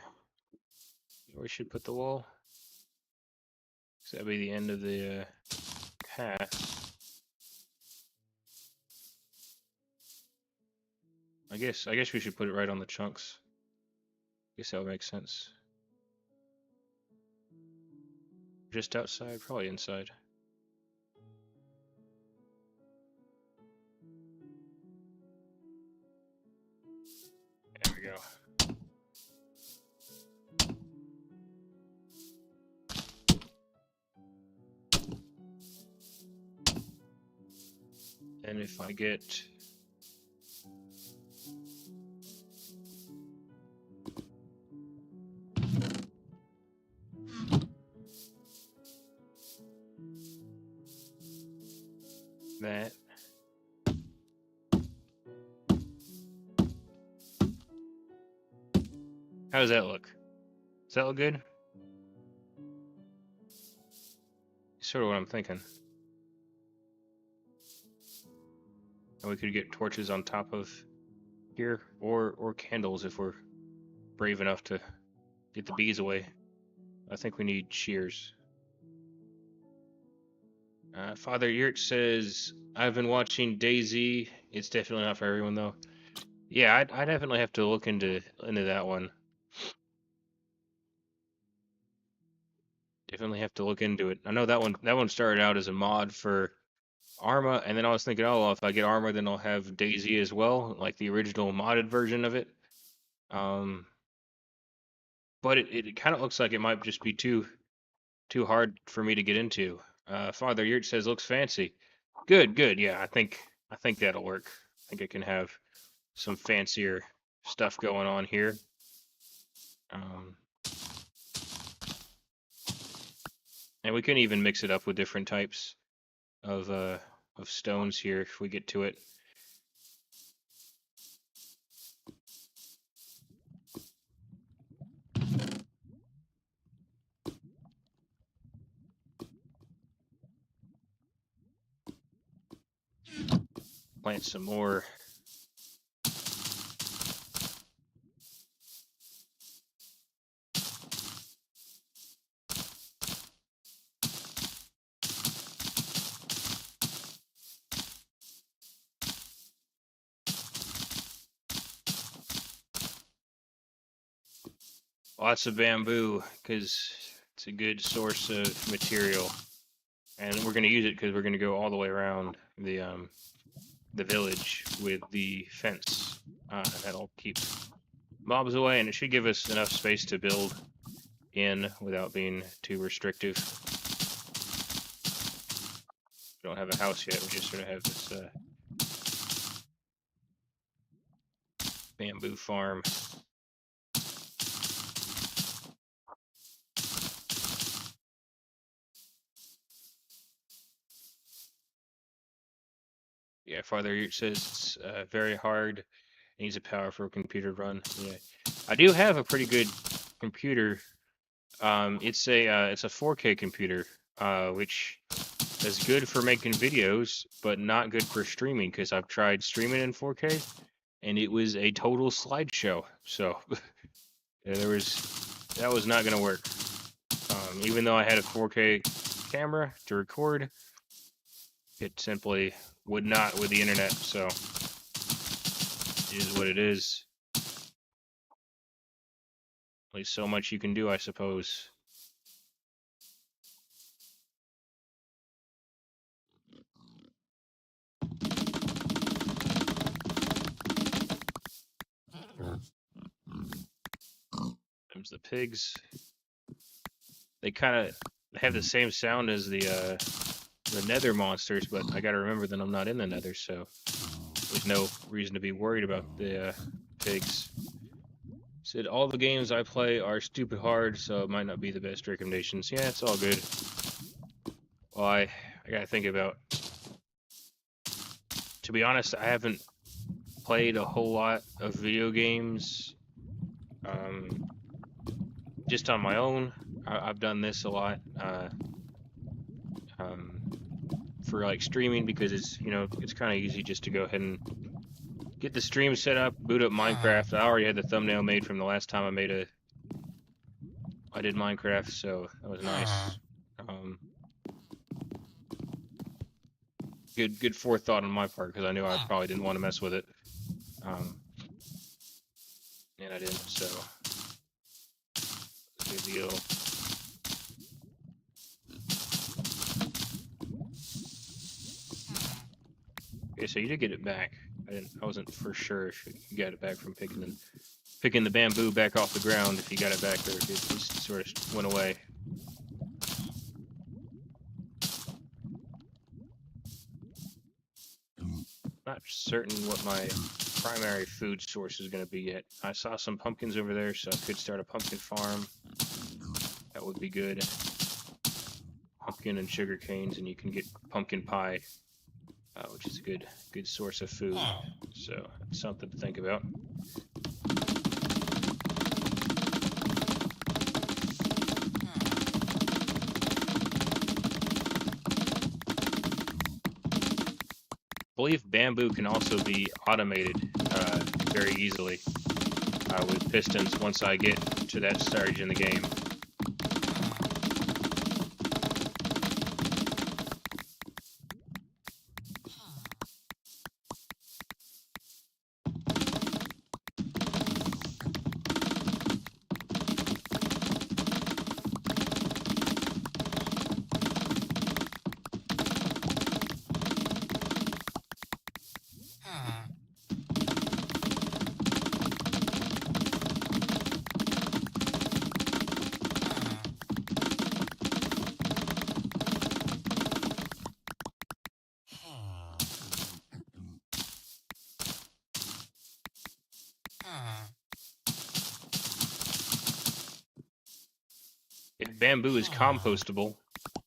We should put the wall. So that'd be the end of the path. I guess we should put it right on the chunks. I guess that would make sense. Just outside, probably inside. There we go. And if I get that, how does that look? Does that look good? Sort of what I'm thinking. And we could get torches on top of here, or candles if we're brave enough to get the bees away. I think we need shears. Father Yurt says, I've been watching DayZ. It's definitely not for everyone though. Yeah, I definitely have to look into that one. Definitely have to look into it. I know that one started out as a mod for Arma, and then I was thinking, oh, well, if I get Arma, then I'll have DayZ as well, like the original modded version of it. But it kind of looks like it might just be too hard for me to get into. Father Yurt says looks fancy. Good. Yeah, I think that'll work. I think I can have some fancier stuff going on here. And we can even mix it up with different types of of stones here if we get to it. Plant some more. Lots of bamboo, because it's a good source of material. And we're going to use it because we're going to go all the way around the village with the fence. That'll keep mobs away, and it should give us enough space to build in without being too restrictive. We don't have a house yet, we just sort of have this bamboo farm. Yeah, farther it says it's very hard. It needs a powerful computer to run. Yeah, I do have a pretty good computer. It's a 4K computer, which is good for making videos, but not good for streaming because I've tried streaming in 4K, and it was a total slideshow. So yeah, that was not gonna work. Even though I had a 4K camera to record, it simply would not with the internet. So it is what it is. At least so much you can do, I suppose. There's the pigs. They kind of have the same sound as the nether monsters, but I gotta remember that I'm not in the nether, so there's no reason to be worried about the pigs. Said all the games I play are stupid hard, so it might not be the best recommendations. Yeah, it's all good. Well, I gotta think about. To be honest, I haven't played a whole lot of video games. Just on my own. I've done this a lot for like streaming because it's it's kind of easy just to go ahead and get the stream set up, boot up Minecraft. I already had the thumbnail made from the last time I did Minecraft, so that was nice. Good forethought on my part because I knew I probably didn't want to mess with it, and I didn't. So good deal. Okay, so you did get it back. I wasn't for sure if you got it back from picking the bamboo back off the ground. If you got it back, or if it just sort of went away. Not certain what my primary food source is going to be yet. I saw some pumpkins over there, so I could start a pumpkin farm. That would be good. Pumpkin and sugar canes, and you can get pumpkin pie, which is a good source of food. So that's something to think about. I believe bamboo can also be automated very easily with pistons once I get to that stage in the game. If bamboo is compostable,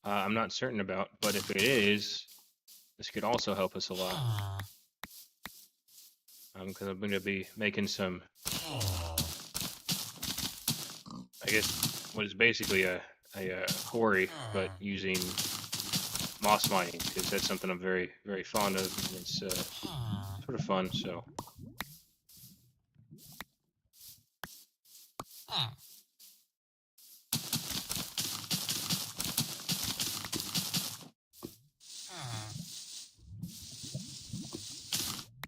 I'm not certain about, but if it is, This could also help us a lot. Because I'm going to be making some, I guess, what is basically a quarry, but using moss mining, because that's something I'm very, very fond of, and it's sort of fun, so.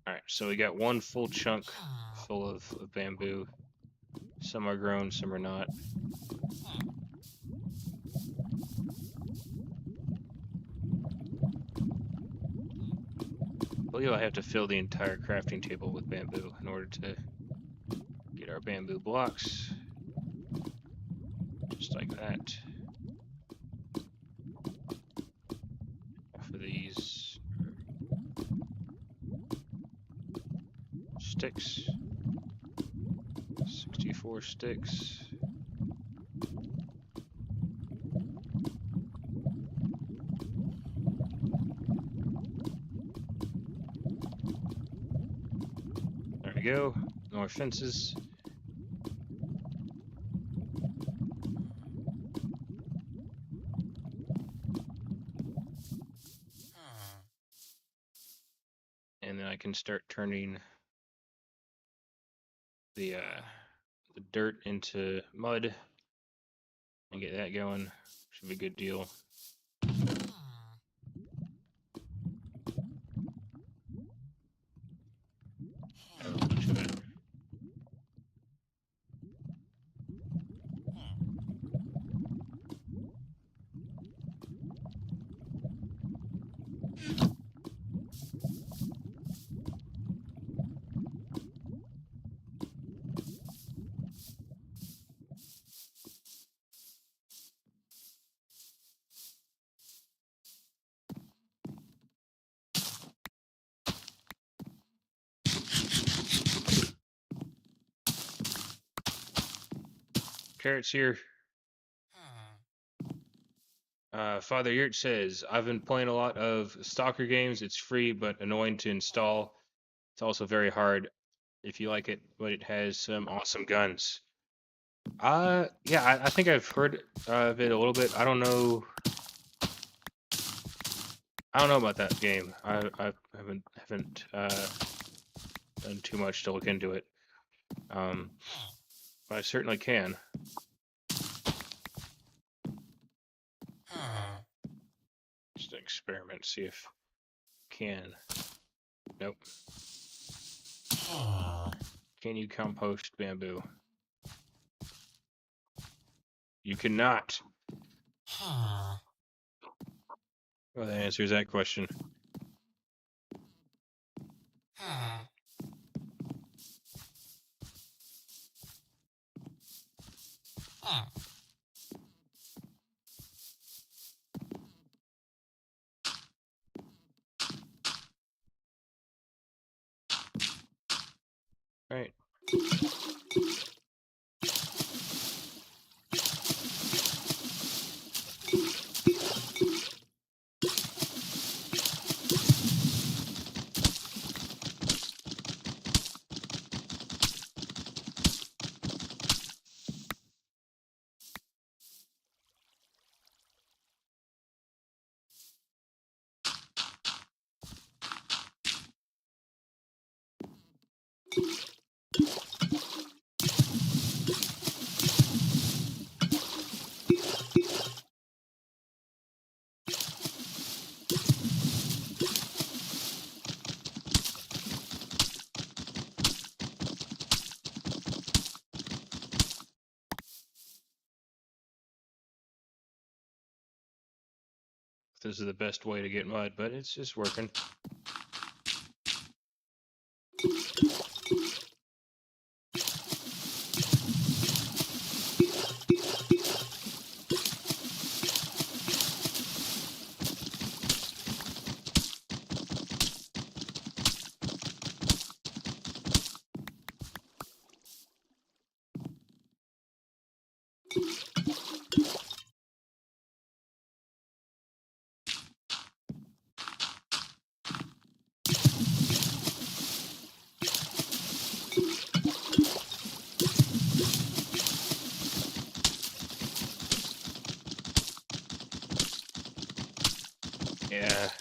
Alright, so we got one full chunk full of bamboo. Some are grown, some are not. I believe I have to fill the entire crafting table with bamboo in order to get our bamboo blocks. Just like that. For these sticks. 64 sticks. There we go. More fences. And then I can start turning the dirt into mud and get that going. Should be a good deal. Carrots here. Father Yurt says, I've been playing a lot of Stalker games. It's free but annoying to install. It's also very hard if you like it, but it has some awesome guns. Yeah, I think I've heard of it a little bit. I don't know about that game. I haven't done too much to look into it. But I certainly can. Just an experiment, see if I can. Nope. Can you compost bamboo? You cannot. Well, that answers that question. Right. This is the best way to get mud, but it's just working.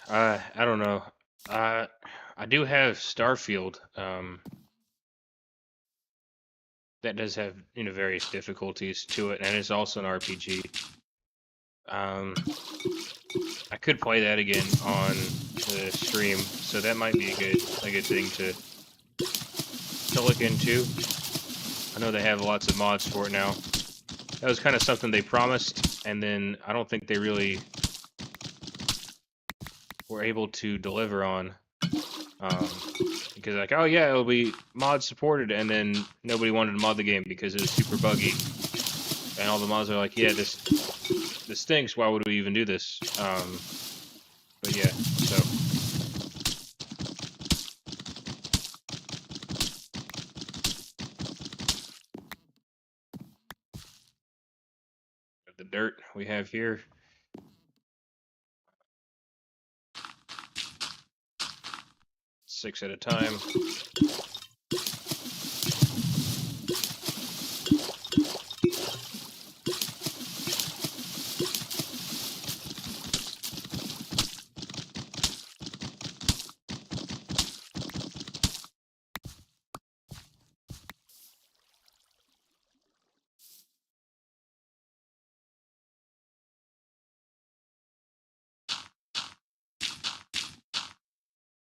I don't know. I do have Starfield. That does have, you know, various difficulties to it, and it's also an RPG. I could play that again on the stream, so that might be a good thing to look into. I know they have lots of mods for it now. That was kind of something they promised, and then I don't think they really were able to deliver on. Because like, oh yeah, it'll be mod supported, and then nobody wanted to mod the game because it was super buggy. And all the mods are like, yeah, this stinks, why would we even do this? But yeah, so. The dirt we have here. Six at a time.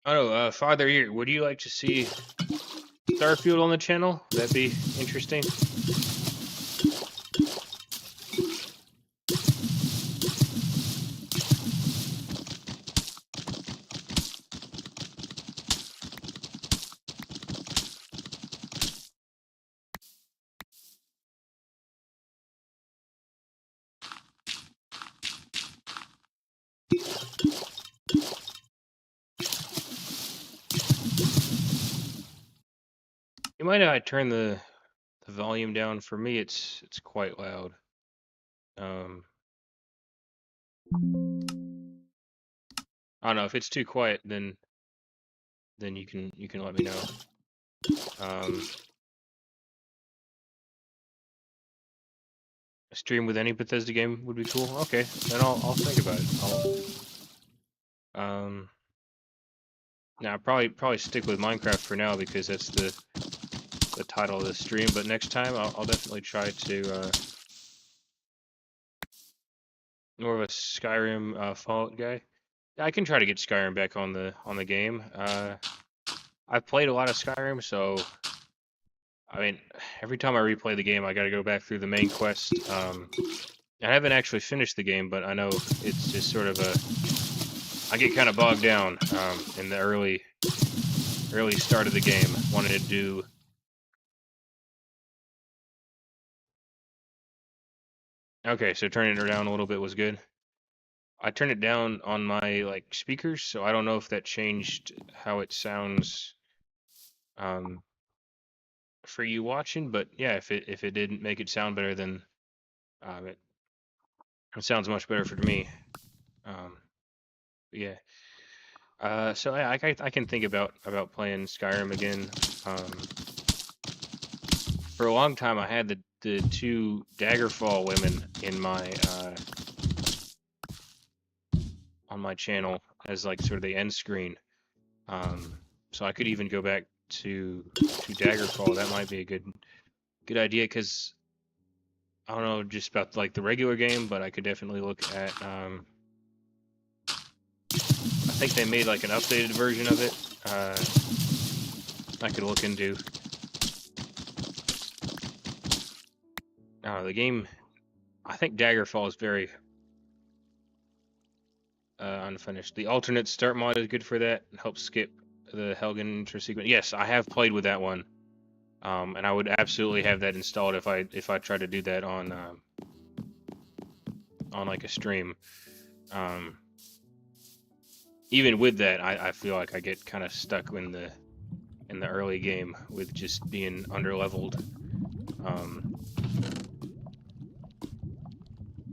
I don't know, Father here, would you like to see Starfield on the channel? That'd be interesting. You mind if I turn the volume down? For me, it's quite loud. I don't know if it's too quiet. Then you can let me know. A stream with any Bethesda game would be cool. Okay, then I'll think about it. Now I'll probably stick with Minecraft for now because that's the title of the stream. But next time I'll definitely try to more of a Skyrim Fallout guy. I can try to get Skyrim back on the game. I've played a lot of Skyrim, so I mean, every time I replay the game, I got to go back through the main quest. I haven't actually finished the game, but I know it's just sort of I get kind of bogged down in the early start of the game, wanting to do. Okay, so turning it down a little bit was good. I turned it down on my like speakers, so I don't know if that changed how it sounds for you watching, but yeah, if it didn't make it sound better, then it sounds much better for me. Yeah. So yeah, I can think about playing Skyrim again. For a long time, I had the two Daggerfall women in my on my channel as like sort of the end screen. So I could even go back to Daggerfall. That might be a good idea because I don't know just about like the regular game, but I could definitely look at. I think they made like an updated version of it. I could look into. The game. I think Daggerfall is very unfinished. The alternate start mod is good for that. It helps skip the Helgen intro sequence. Yes, I have played with that one, and I would absolutely have that installed if I try to do that on like a stream. Even with that, I feel like I get kind of stuck in the early game with just being underleveled.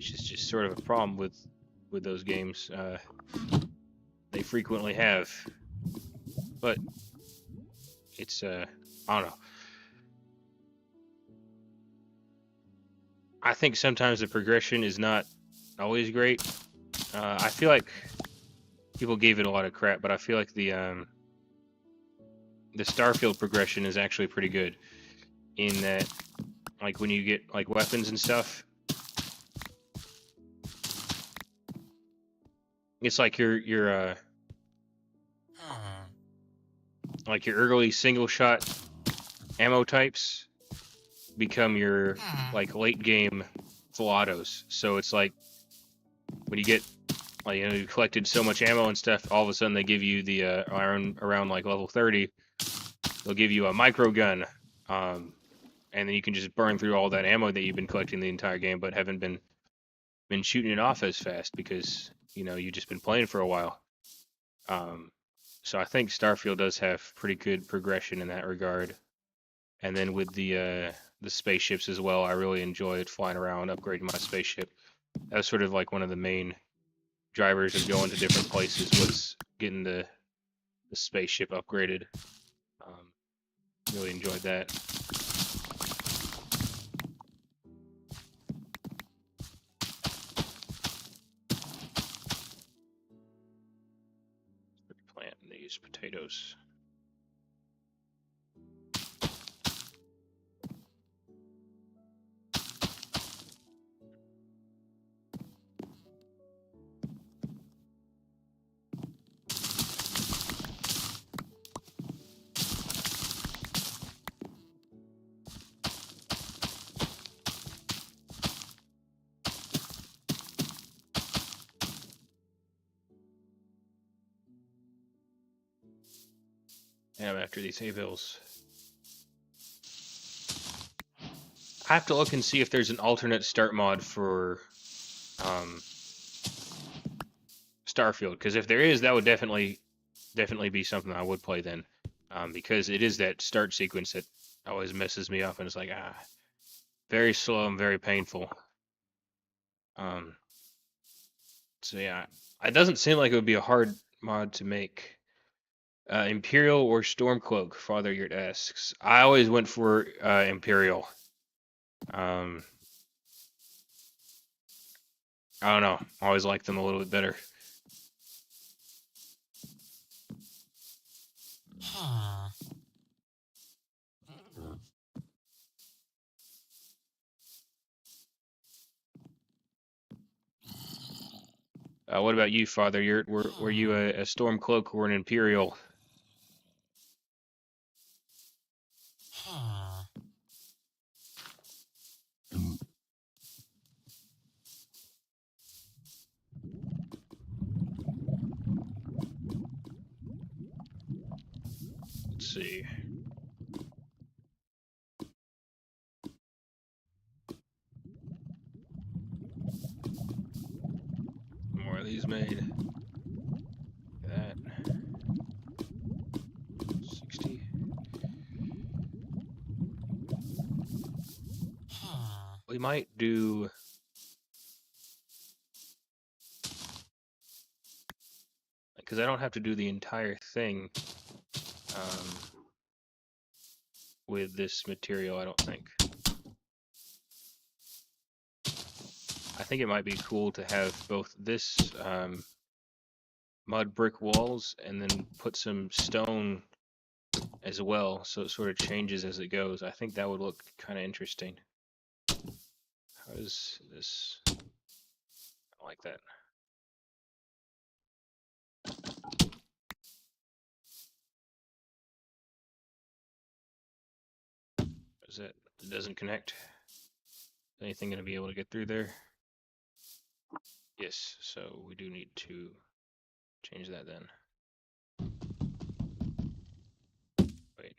It's just sort of a problem with those games. They frequently have, but it's I don't know. I think sometimes the progression is not always great. I feel like people gave it a lot of crap, but I feel like the Starfield progression is actually pretty good in that, like, when you get like weapons and stuff, it's like your like your early single shot ammo types become your like late game full autos. So it's like when you get like, you know, you collected so much ammo and stuff, all of a sudden they give you the around like level 30, they'll give you a micro gun, and then you can just burn through all that ammo that you've been collecting the entire game, but haven't been shooting it off as fast because, you know, you've just been playing for a while. So I think Starfield does have pretty good progression in that regard. And then with the spaceships as well, I really enjoyed flying around, upgrading my spaceship. That was sort of like one of the main drivers of going to different places, was getting the spaceship upgraded. Really enjoyed that. Planting these potatoes. Yeah, I'm after these hay bales. I have to look and see if there's an alternate start mod for Starfield, because if there is, that would definitely be something I would play then, because it is that start sequence that always messes me up, and it's like, very slow and very painful. So yeah, it doesn't seem like it would be a hard mod to make. Imperial or Stormcloak, Father Yurt asks. I always went for Imperial. I don't know. I always liked them a little bit better. What about you, Father Yurt? Were you a Stormcloak or an Imperial? Let's see. More of these made. Look at that. 60. We might do... because I don't have to do the entire thing with this material, I don't think. I think it might be cool to have both this mud brick walls and then put some stone as well, so it sort of changes as it goes. I think that would look kind of interesting. How is this? I like that. Is it doesn't connect? Is anything going to be able to get through there? Yes, so we do need to change that then. Wait.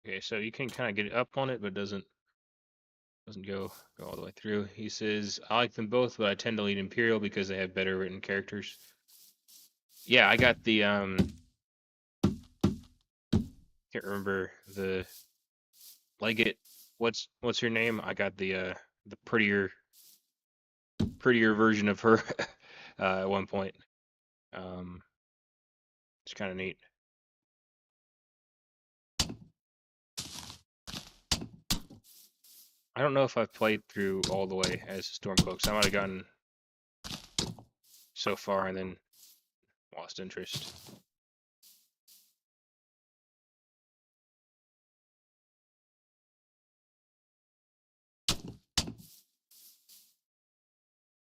Okay, so you can kind of get up on it, but doesn't go all the way through. He says, I like them both, but I tend to lead Imperial because they have better written characters. Yeah, I got the can't remember the Leggett. What's her name? I got the prettier version of her at one point. It's kind of neat. I don't know if I've played through all the way as Stormcloaks. I might have gotten so far and then lost interest.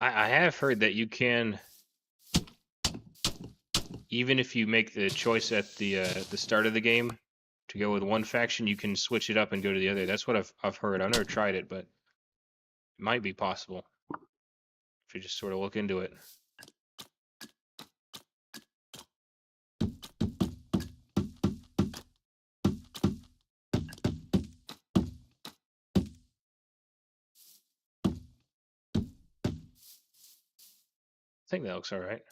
I have heard that you can, even if you make the choice at the start of the game to go with one faction, you can switch it up and go to the other. That's what I've heard. I've never tried it, but it might be possible if you just sort of look into it. I think that looks all right.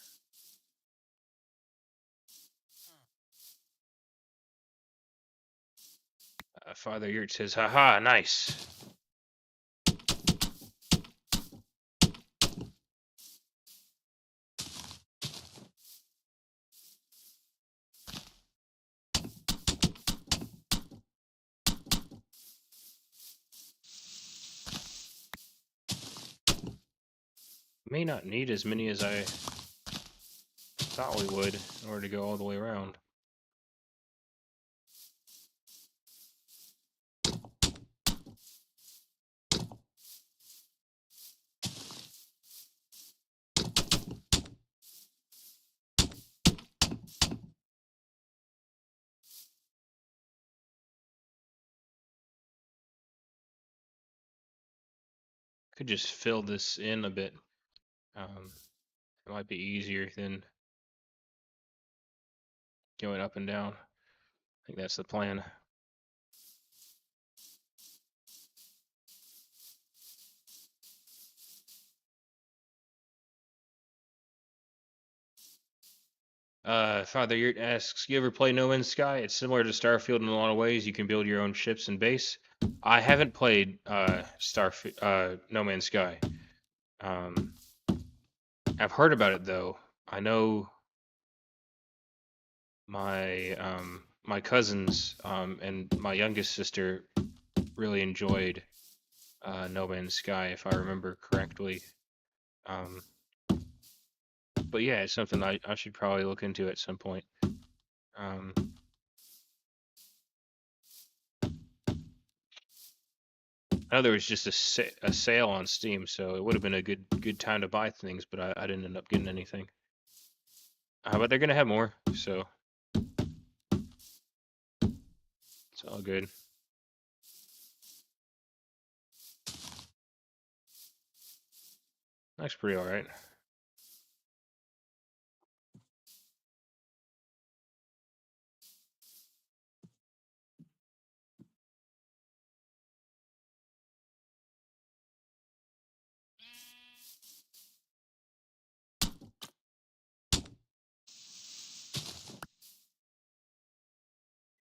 Father Yurt says, haha, nice. May not need as many as I thought we would in order to go all the way around. Could just fill this in a bit. It might be easier than going up and down. I think that's the plan. Father Yurt asks, you ever play No Man's Sky? It's similar to Starfield in a lot of ways. You can build your own ships and base. I haven't played No Man's Sky. I've heard about it though. I know my cousins and my youngest sister really enjoyed No Man's Sky, if I remember correctly. But yeah, it's something I should probably look into at some point. I know there was just a sale on Steam, so it would have been a good time to buy things, but I didn't end up getting anything. But they're gonna have more, so it's all good. Looks pretty alright.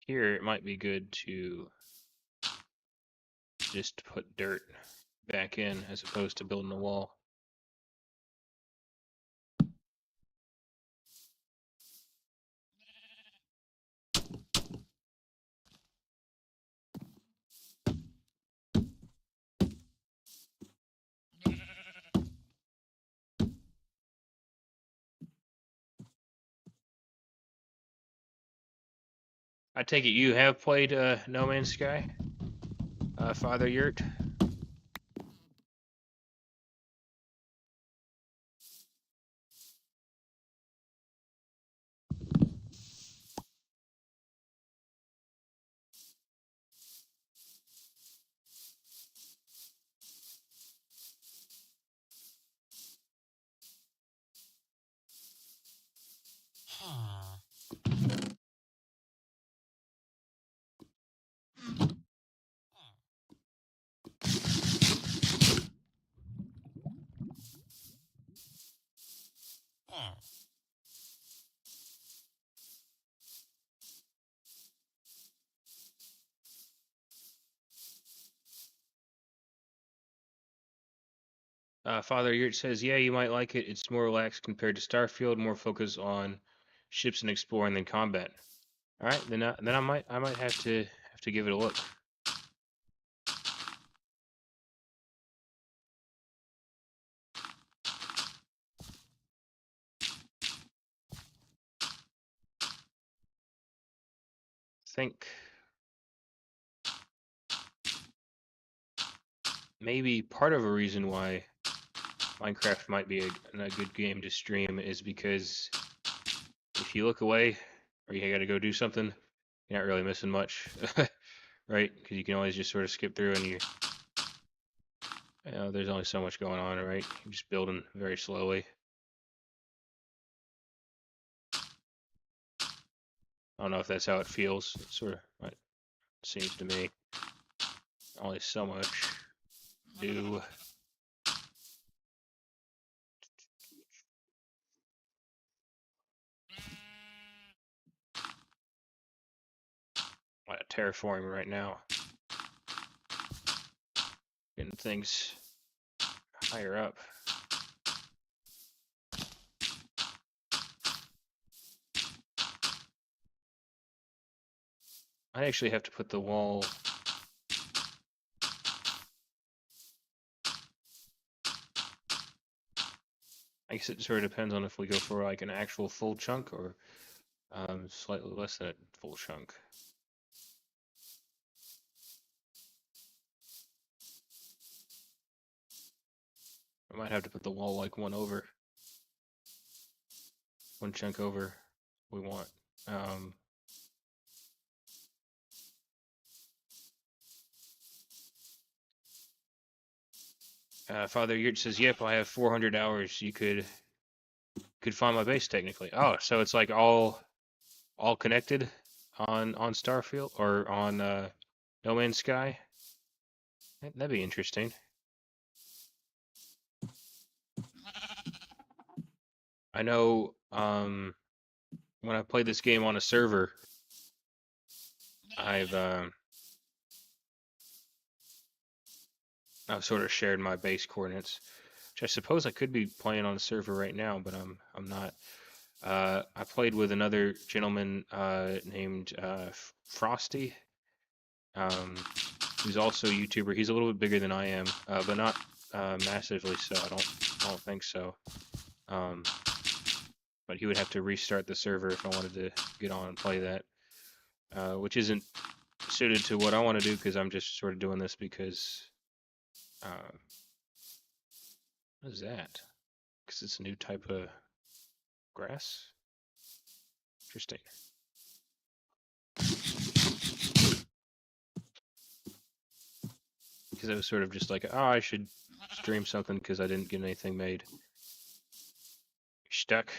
Here, it might be good to just put dirt back in as opposed to building a wall. I take it you have played No Man's Sky, Father Yurt? Father Yurt says, yeah, you might like it. It's more relaxed compared to Starfield, more focus on ships and explore, and then combat. All right, then I might have to give it a look. Think maybe part of a reason why Minecraft might be a good game to stream is because if you look away or you gotta go do something, you're not really missing much, right? Because you can always just sort of skip through and you know, there's only so much going on, right? You're just building very slowly. I don't know if that's how it feels. It sort of it seems to me. Only so much do. A lot of terraforming right now. Getting things higher up. I actually have to put the wall. I guess it sort of depends on if we go for like an actual full chunk or slightly less than a full chunk. I might have to put the wall like one chunk over we want. Father Yurt says, "Yep, I have 400 hours. You could find my base technically." Oh, so it's like all connected on Starfield or on No Man's Sky. That'd be interesting. I know when I play this game on a server, I've sort of shared my base coordinates, which I suppose I could be playing on a server right now, but I'm not. I played with another gentleman named Frosty, who's also a YouTuber. He's a little bit bigger than I am, but not massively so. I don't think so. But he would have to restart the server if I wanted to get on and play that, which isn't suited to what I want to do because I'm just sort of doing this because what is that? Because it's a new type of grass. Interesting. Because I was sort of just like, oh, I should stream something because I didn't get anything made. You're stuck.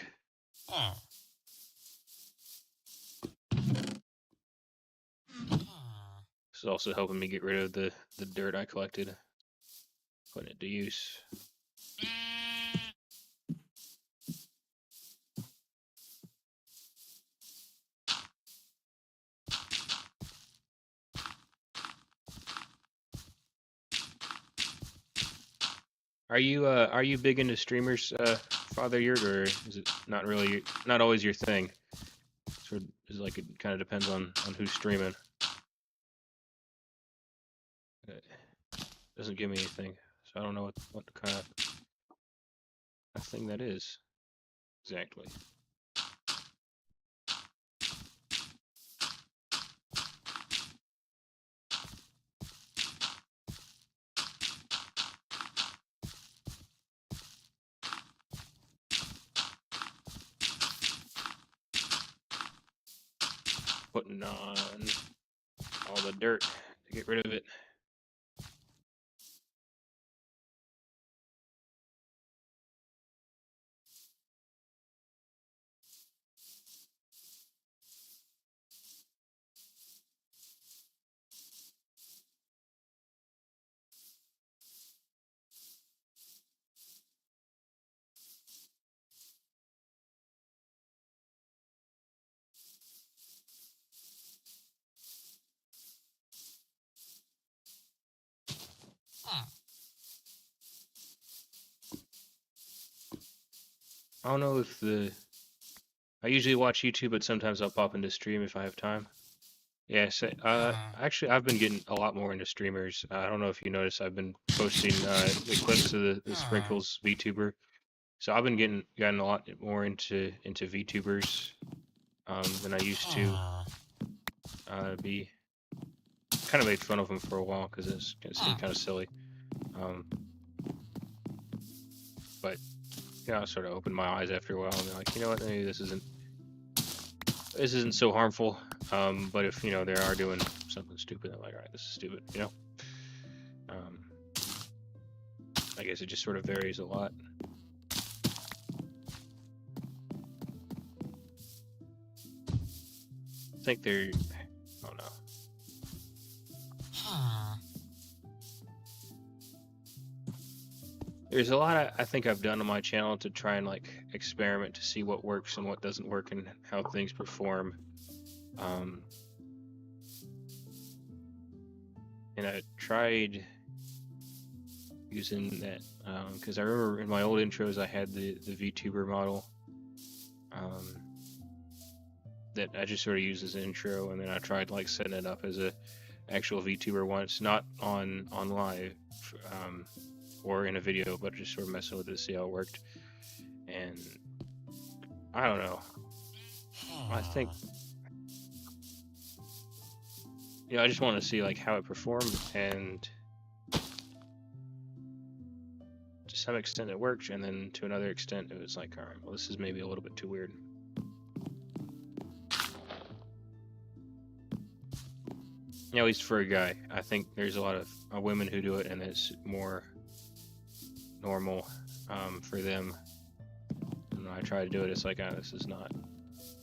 This is also helping me get rid of the dirt I collected, putting it to use. Are you big into streamers, Father Yurt, or is it not really not always your thing? Sort of is like it kind of depends on who's streaming. It doesn't give me anything, so I don't know what kind of thing that is exactly. Putting on all the dirt to get rid of it. I don't know if the I usually watch YouTube, but sometimes I'll pop into stream if I have time. Yeah, so, actually, I've been getting a lot more into streamers. I don't know if you noticed, I've been posting the clips of the Sprinkles VTuber. So I've been gotten a lot more into VTubers than I used to be. Kind of made fun of them for a while because it seemed kind of silly. But you know, I sort of opened my eyes after a while and be like, you know what, maybe this isn't so harmful. But if you know they are doing something stupid, I'm like, all right, this is stupid, you know. I guess it just sort of varies a lot. I think they're, I don't know. There's a lot I think I've done on my channel to try and like experiment to see what works and what doesn't work and how things perform. And I tried using that because I remember in my old intros I had the VTuber model that I just sort of used as an intro, and then I tried like setting it up as a actual VTuber once, not on live or in a video, but just sort of messing with it to see how it worked. And I don't know. I think, you know, I just want to see like how it performed, and to some extent it worked, and then to another extent it was like, all right, well, this is maybe a little bit too weird. At least for a guy. I think there's a lot of women who do it, and it's more normal for them. And when I try to do it, it's like, oh, this is not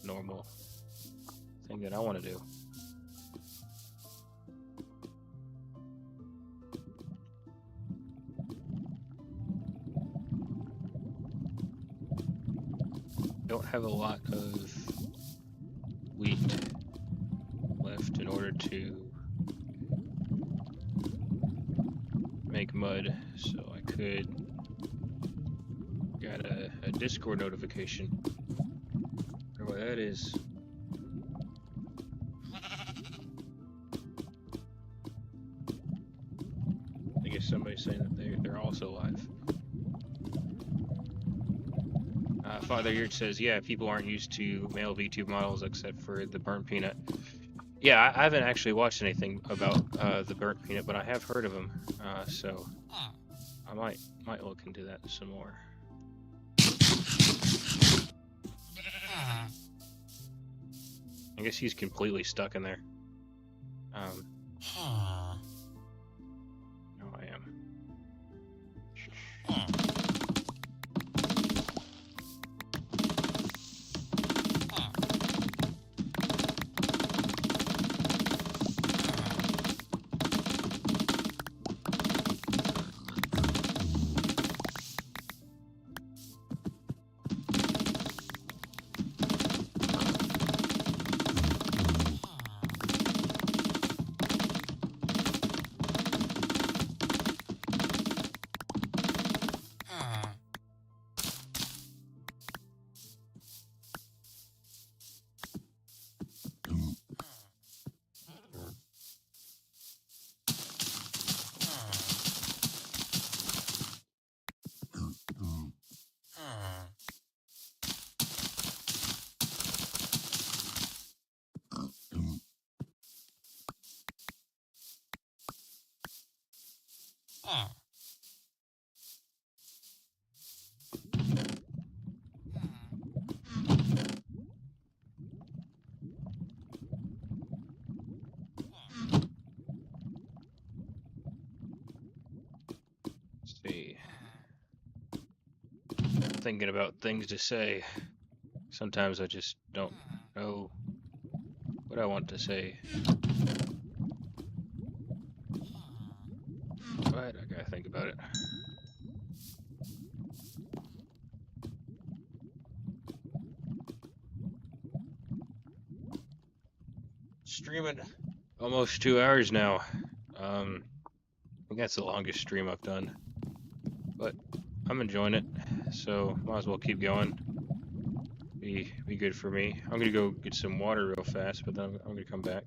normal thing that I want to do. Don't have a lot of wheat left in order to make mud, so I could got a Discord notification. I don't know what that is. I guess somebody's saying that they're also live. Father Yurt says, yeah, people aren't used to male VTube models except for the burnt peanut. Yeah, I haven't actually watched anything about the burnt peanut, but I have heard of him, so I might look into that some more. I guess he's completely stuck in there. No, I am. See. Thinking about things to say. Sometimes I just don't know what I want to say. But I gotta think about it. Streaming almost 2 hours now. I think that's the longest stream I've done. But I'm enjoying it, so might as well keep going. be good for me. I'm gonna go get some water real fast, but then I'm gonna come back.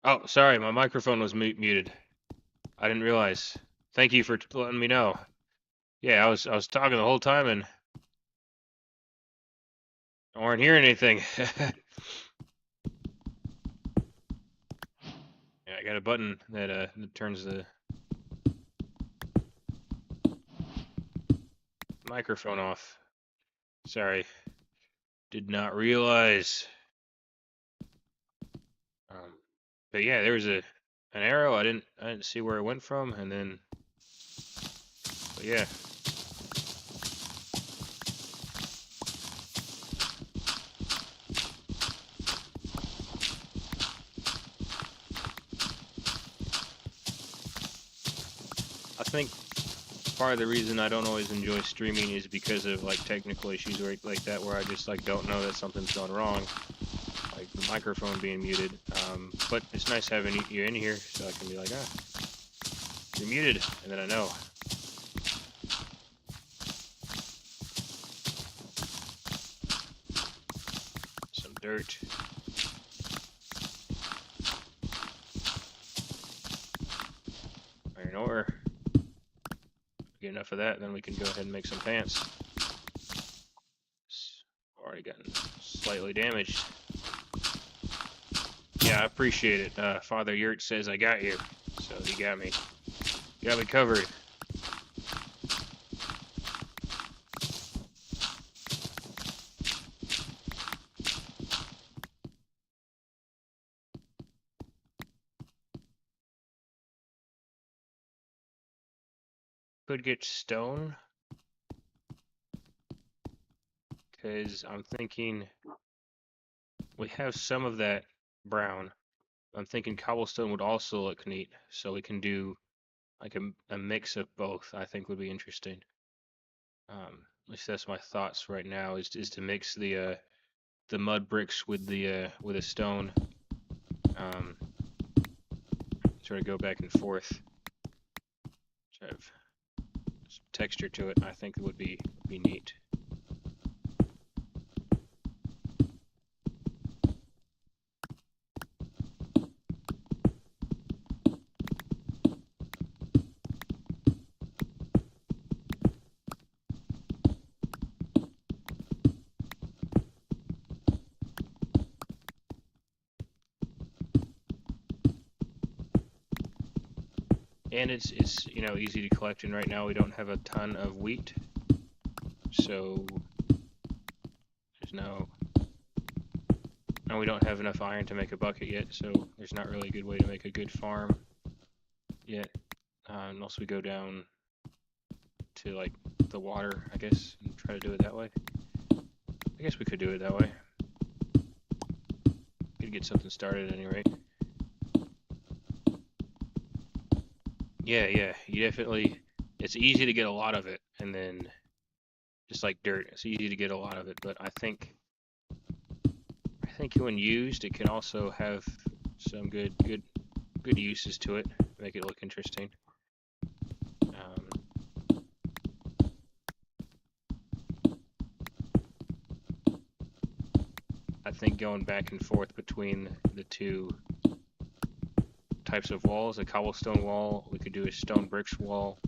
Oh, sorry, my microphone was muted. I didn't realize. Thank you for letting me know. Yeah, I was talking the whole time and I weren't hearing anything. Yeah, I got a button that turns the microphone off. Sorry, did not realize. Um, but yeah, there was an arrow. I didn't see where it went from, and then, but yeah. I think part of the reason I don't always enjoy streaming is because of like technical issues like that, where I just like don't know that something's gone wrong, like the microphone being muted. But it's nice having you in here, so I can be like, you're muted, and then I know. Some dirt. Iron ore. Get enough of that, then we can go ahead and make some pants. It's already gotten slightly damaged. Yeah, I appreciate it. Father Yurt says I got you, so he got me. Got me covered. Could get stone, because I'm thinking we have some of that brown. I'm thinking cobblestone would also look neat, so we can do like a mix of both. I think would be interesting. At least that's my thoughts right now. Is to mix the mud bricks with the stone. Um, Sort of go back and forth. Sort of some texture to it. I think it would be neat. And it's easy to collect. And right now we don't have a ton of wheat, so there's no. And we don't have enough iron to make a bucket yet, so there's not really a good way to make a good farm yet, unless we go down to like the water, I guess, and try to do it that way. I guess we could do it that way. Could get something started at any rate. Yeah, you definitely. It's easy to get a lot of it, and then just like dirt, it's easy to get a lot of it. But I think when used, it can also have some good uses to it. Make it look interesting. I think going back and forth between the two types of walls, a cobblestone wall, we could do a stone bricks wall.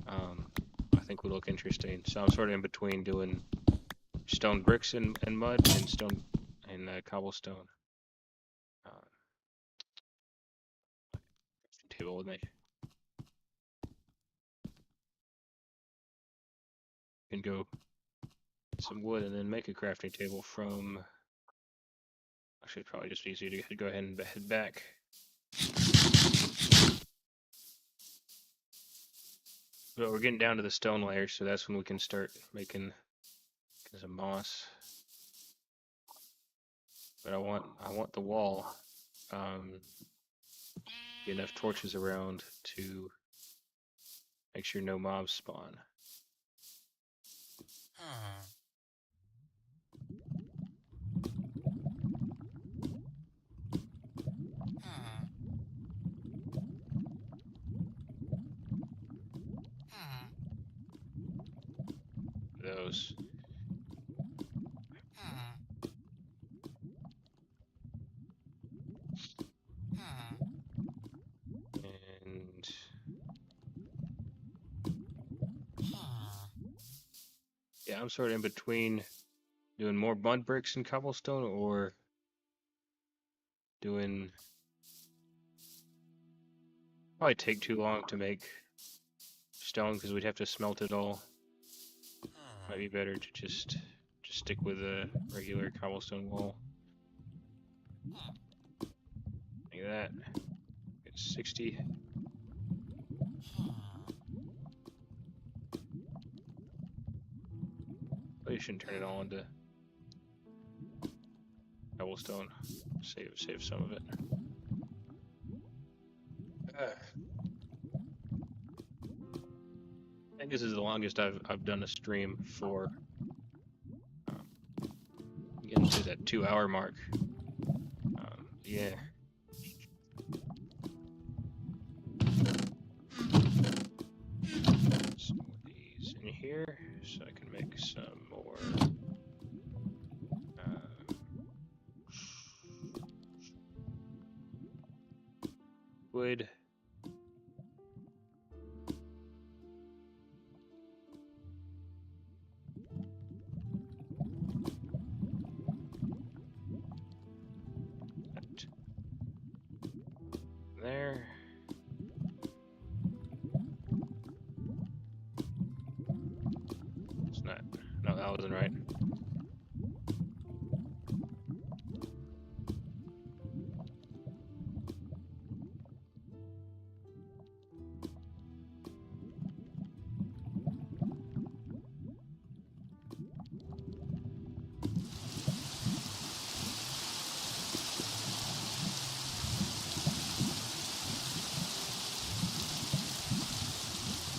I think would look interesting. So I'm sort of in between doing stone bricks and mud and stone and cobblestone. Table with me. Can go get some wood and then make a crafting table from. Actually, probably just easier to go ahead and head back. But we're getting down to the stone layer, so that's when we can start making some moss. But I want the wall. Get enough torches around to make sure no mobs spawn. Those. Yeah, I'm sort of in between doing more mud bricks and cobblestone or doing... Probably take too long to make stone because we'd have to smelt it all. Might be better to just stick with a regular cobblestone wall. Like that. Get 60. But you shouldn't turn it all into cobblestone. Save some of it. I think this is the longest I've done a stream for. Getting to that 2-hour mark. Yeah. Some of these in here so I can make some more. Wood. There. It's not. No, that wasn't right.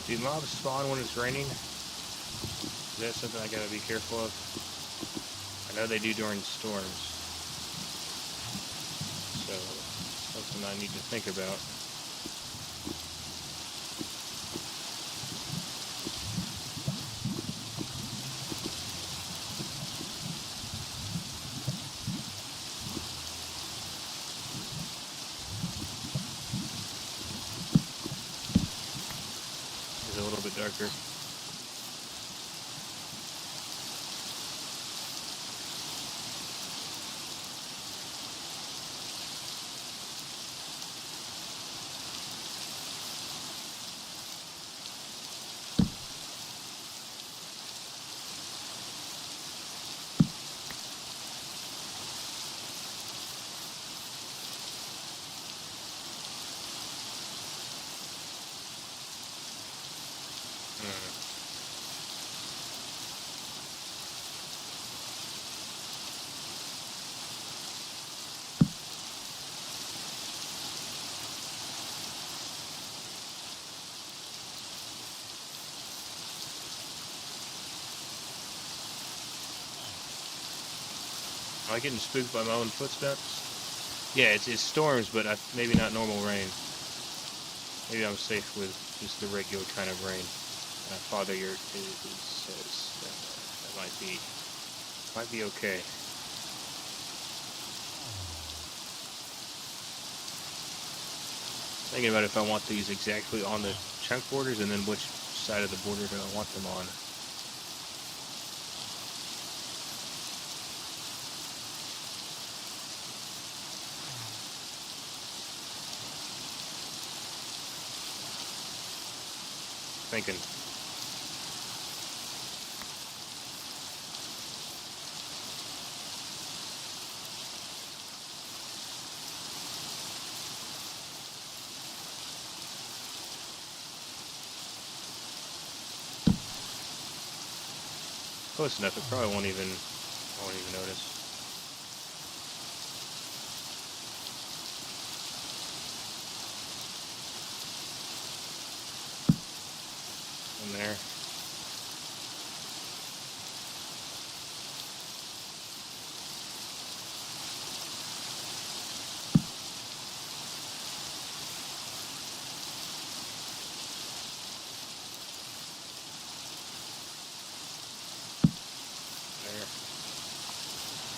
Do mobs spawn when it's raining? Is that something I gotta be careful of? I know they do during storms. So, something I need to think about. It's a little bit darker. Am I getting spooked by my own footsteps? Yeah, it's storms, but maybe not normal rain. Maybe I'm safe with just the regular kind of rain. Father says that might be okay. Thinking about if I want these exactly on the chunk borders, and then which side of the border do I want them on. Thinking. Close enough. It probably won't even notice. In there.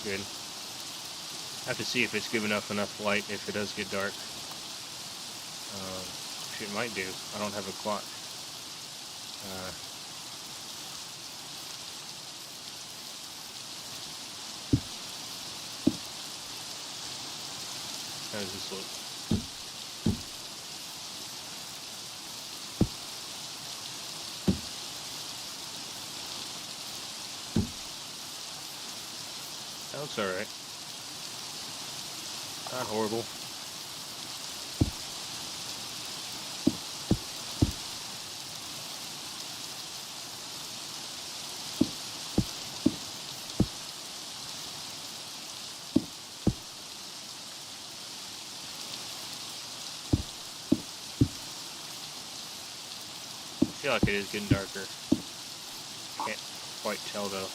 Good. I have to see if it's giving enough light if it does get dark. It might do. I don't have a clock. How does this look? That looks alright. Not horrible. I feel like it is getting darker. Can't quite tell though.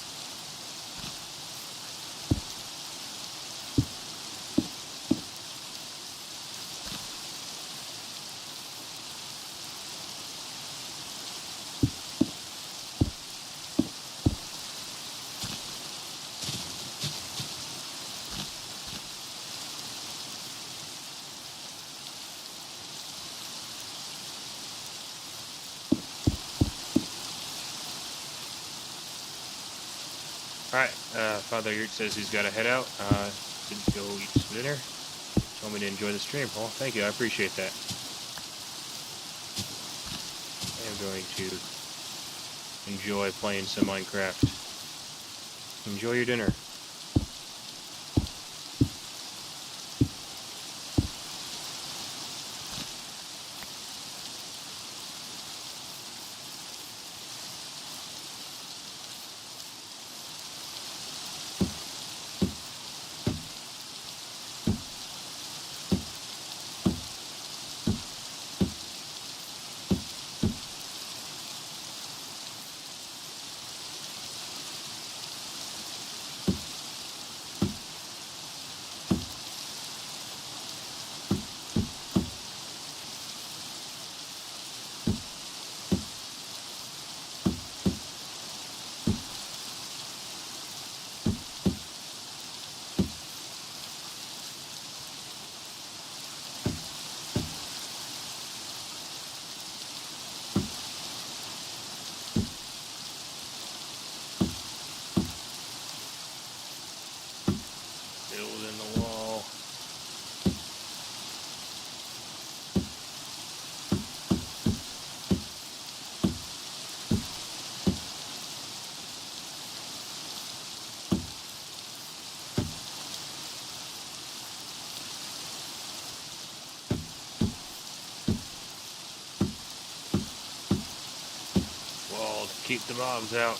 Alright, Father Yurt says he's got to head out. Didn't go eat some dinner. Told me to enjoy the stream, Paul. Thank you, I appreciate that. I am going to enjoy playing some Minecraft. Enjoy your dinner. Build in the wall. Wall to keep the mobs out.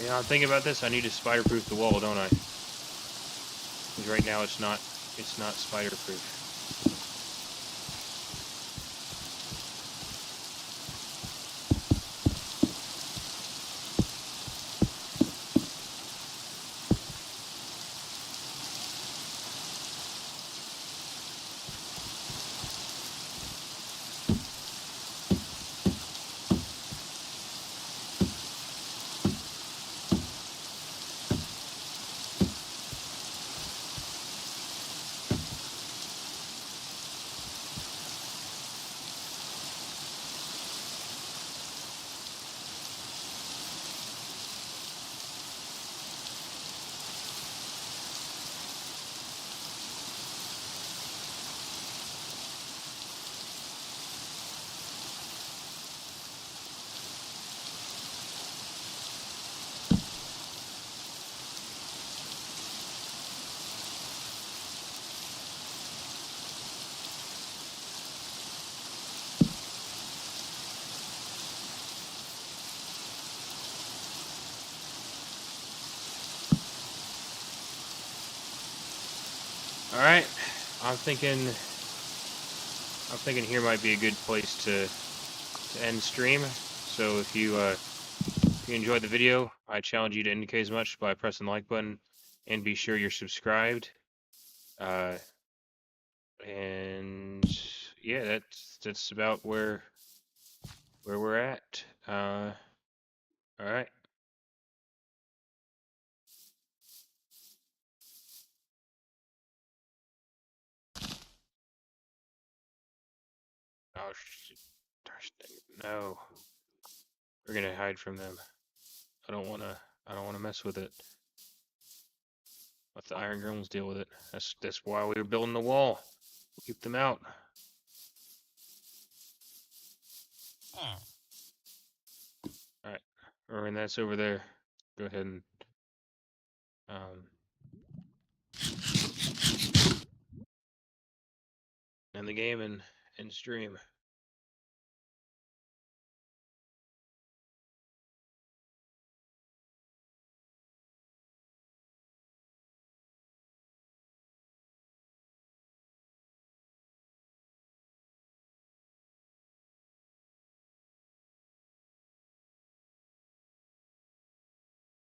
Yeah, I'm thinking about this. I need to spider-proof the wall, don't I? Because right now it's not spider-proof. All right, I'm thinking here might be a good place to end stream. So if you enjoyed the video, I challenge you to indicate as much by pressing the like button, and be sure you're subscribed. And yeah, that's about where we're at. All right. Oh shit. No. We're gonna hide from them. I don't wanna mess with it. Let the Iron Girls deal with it. That's why we were building the wall. Keep them out. Alright. And that's over there. Go ahead and end the game and stream.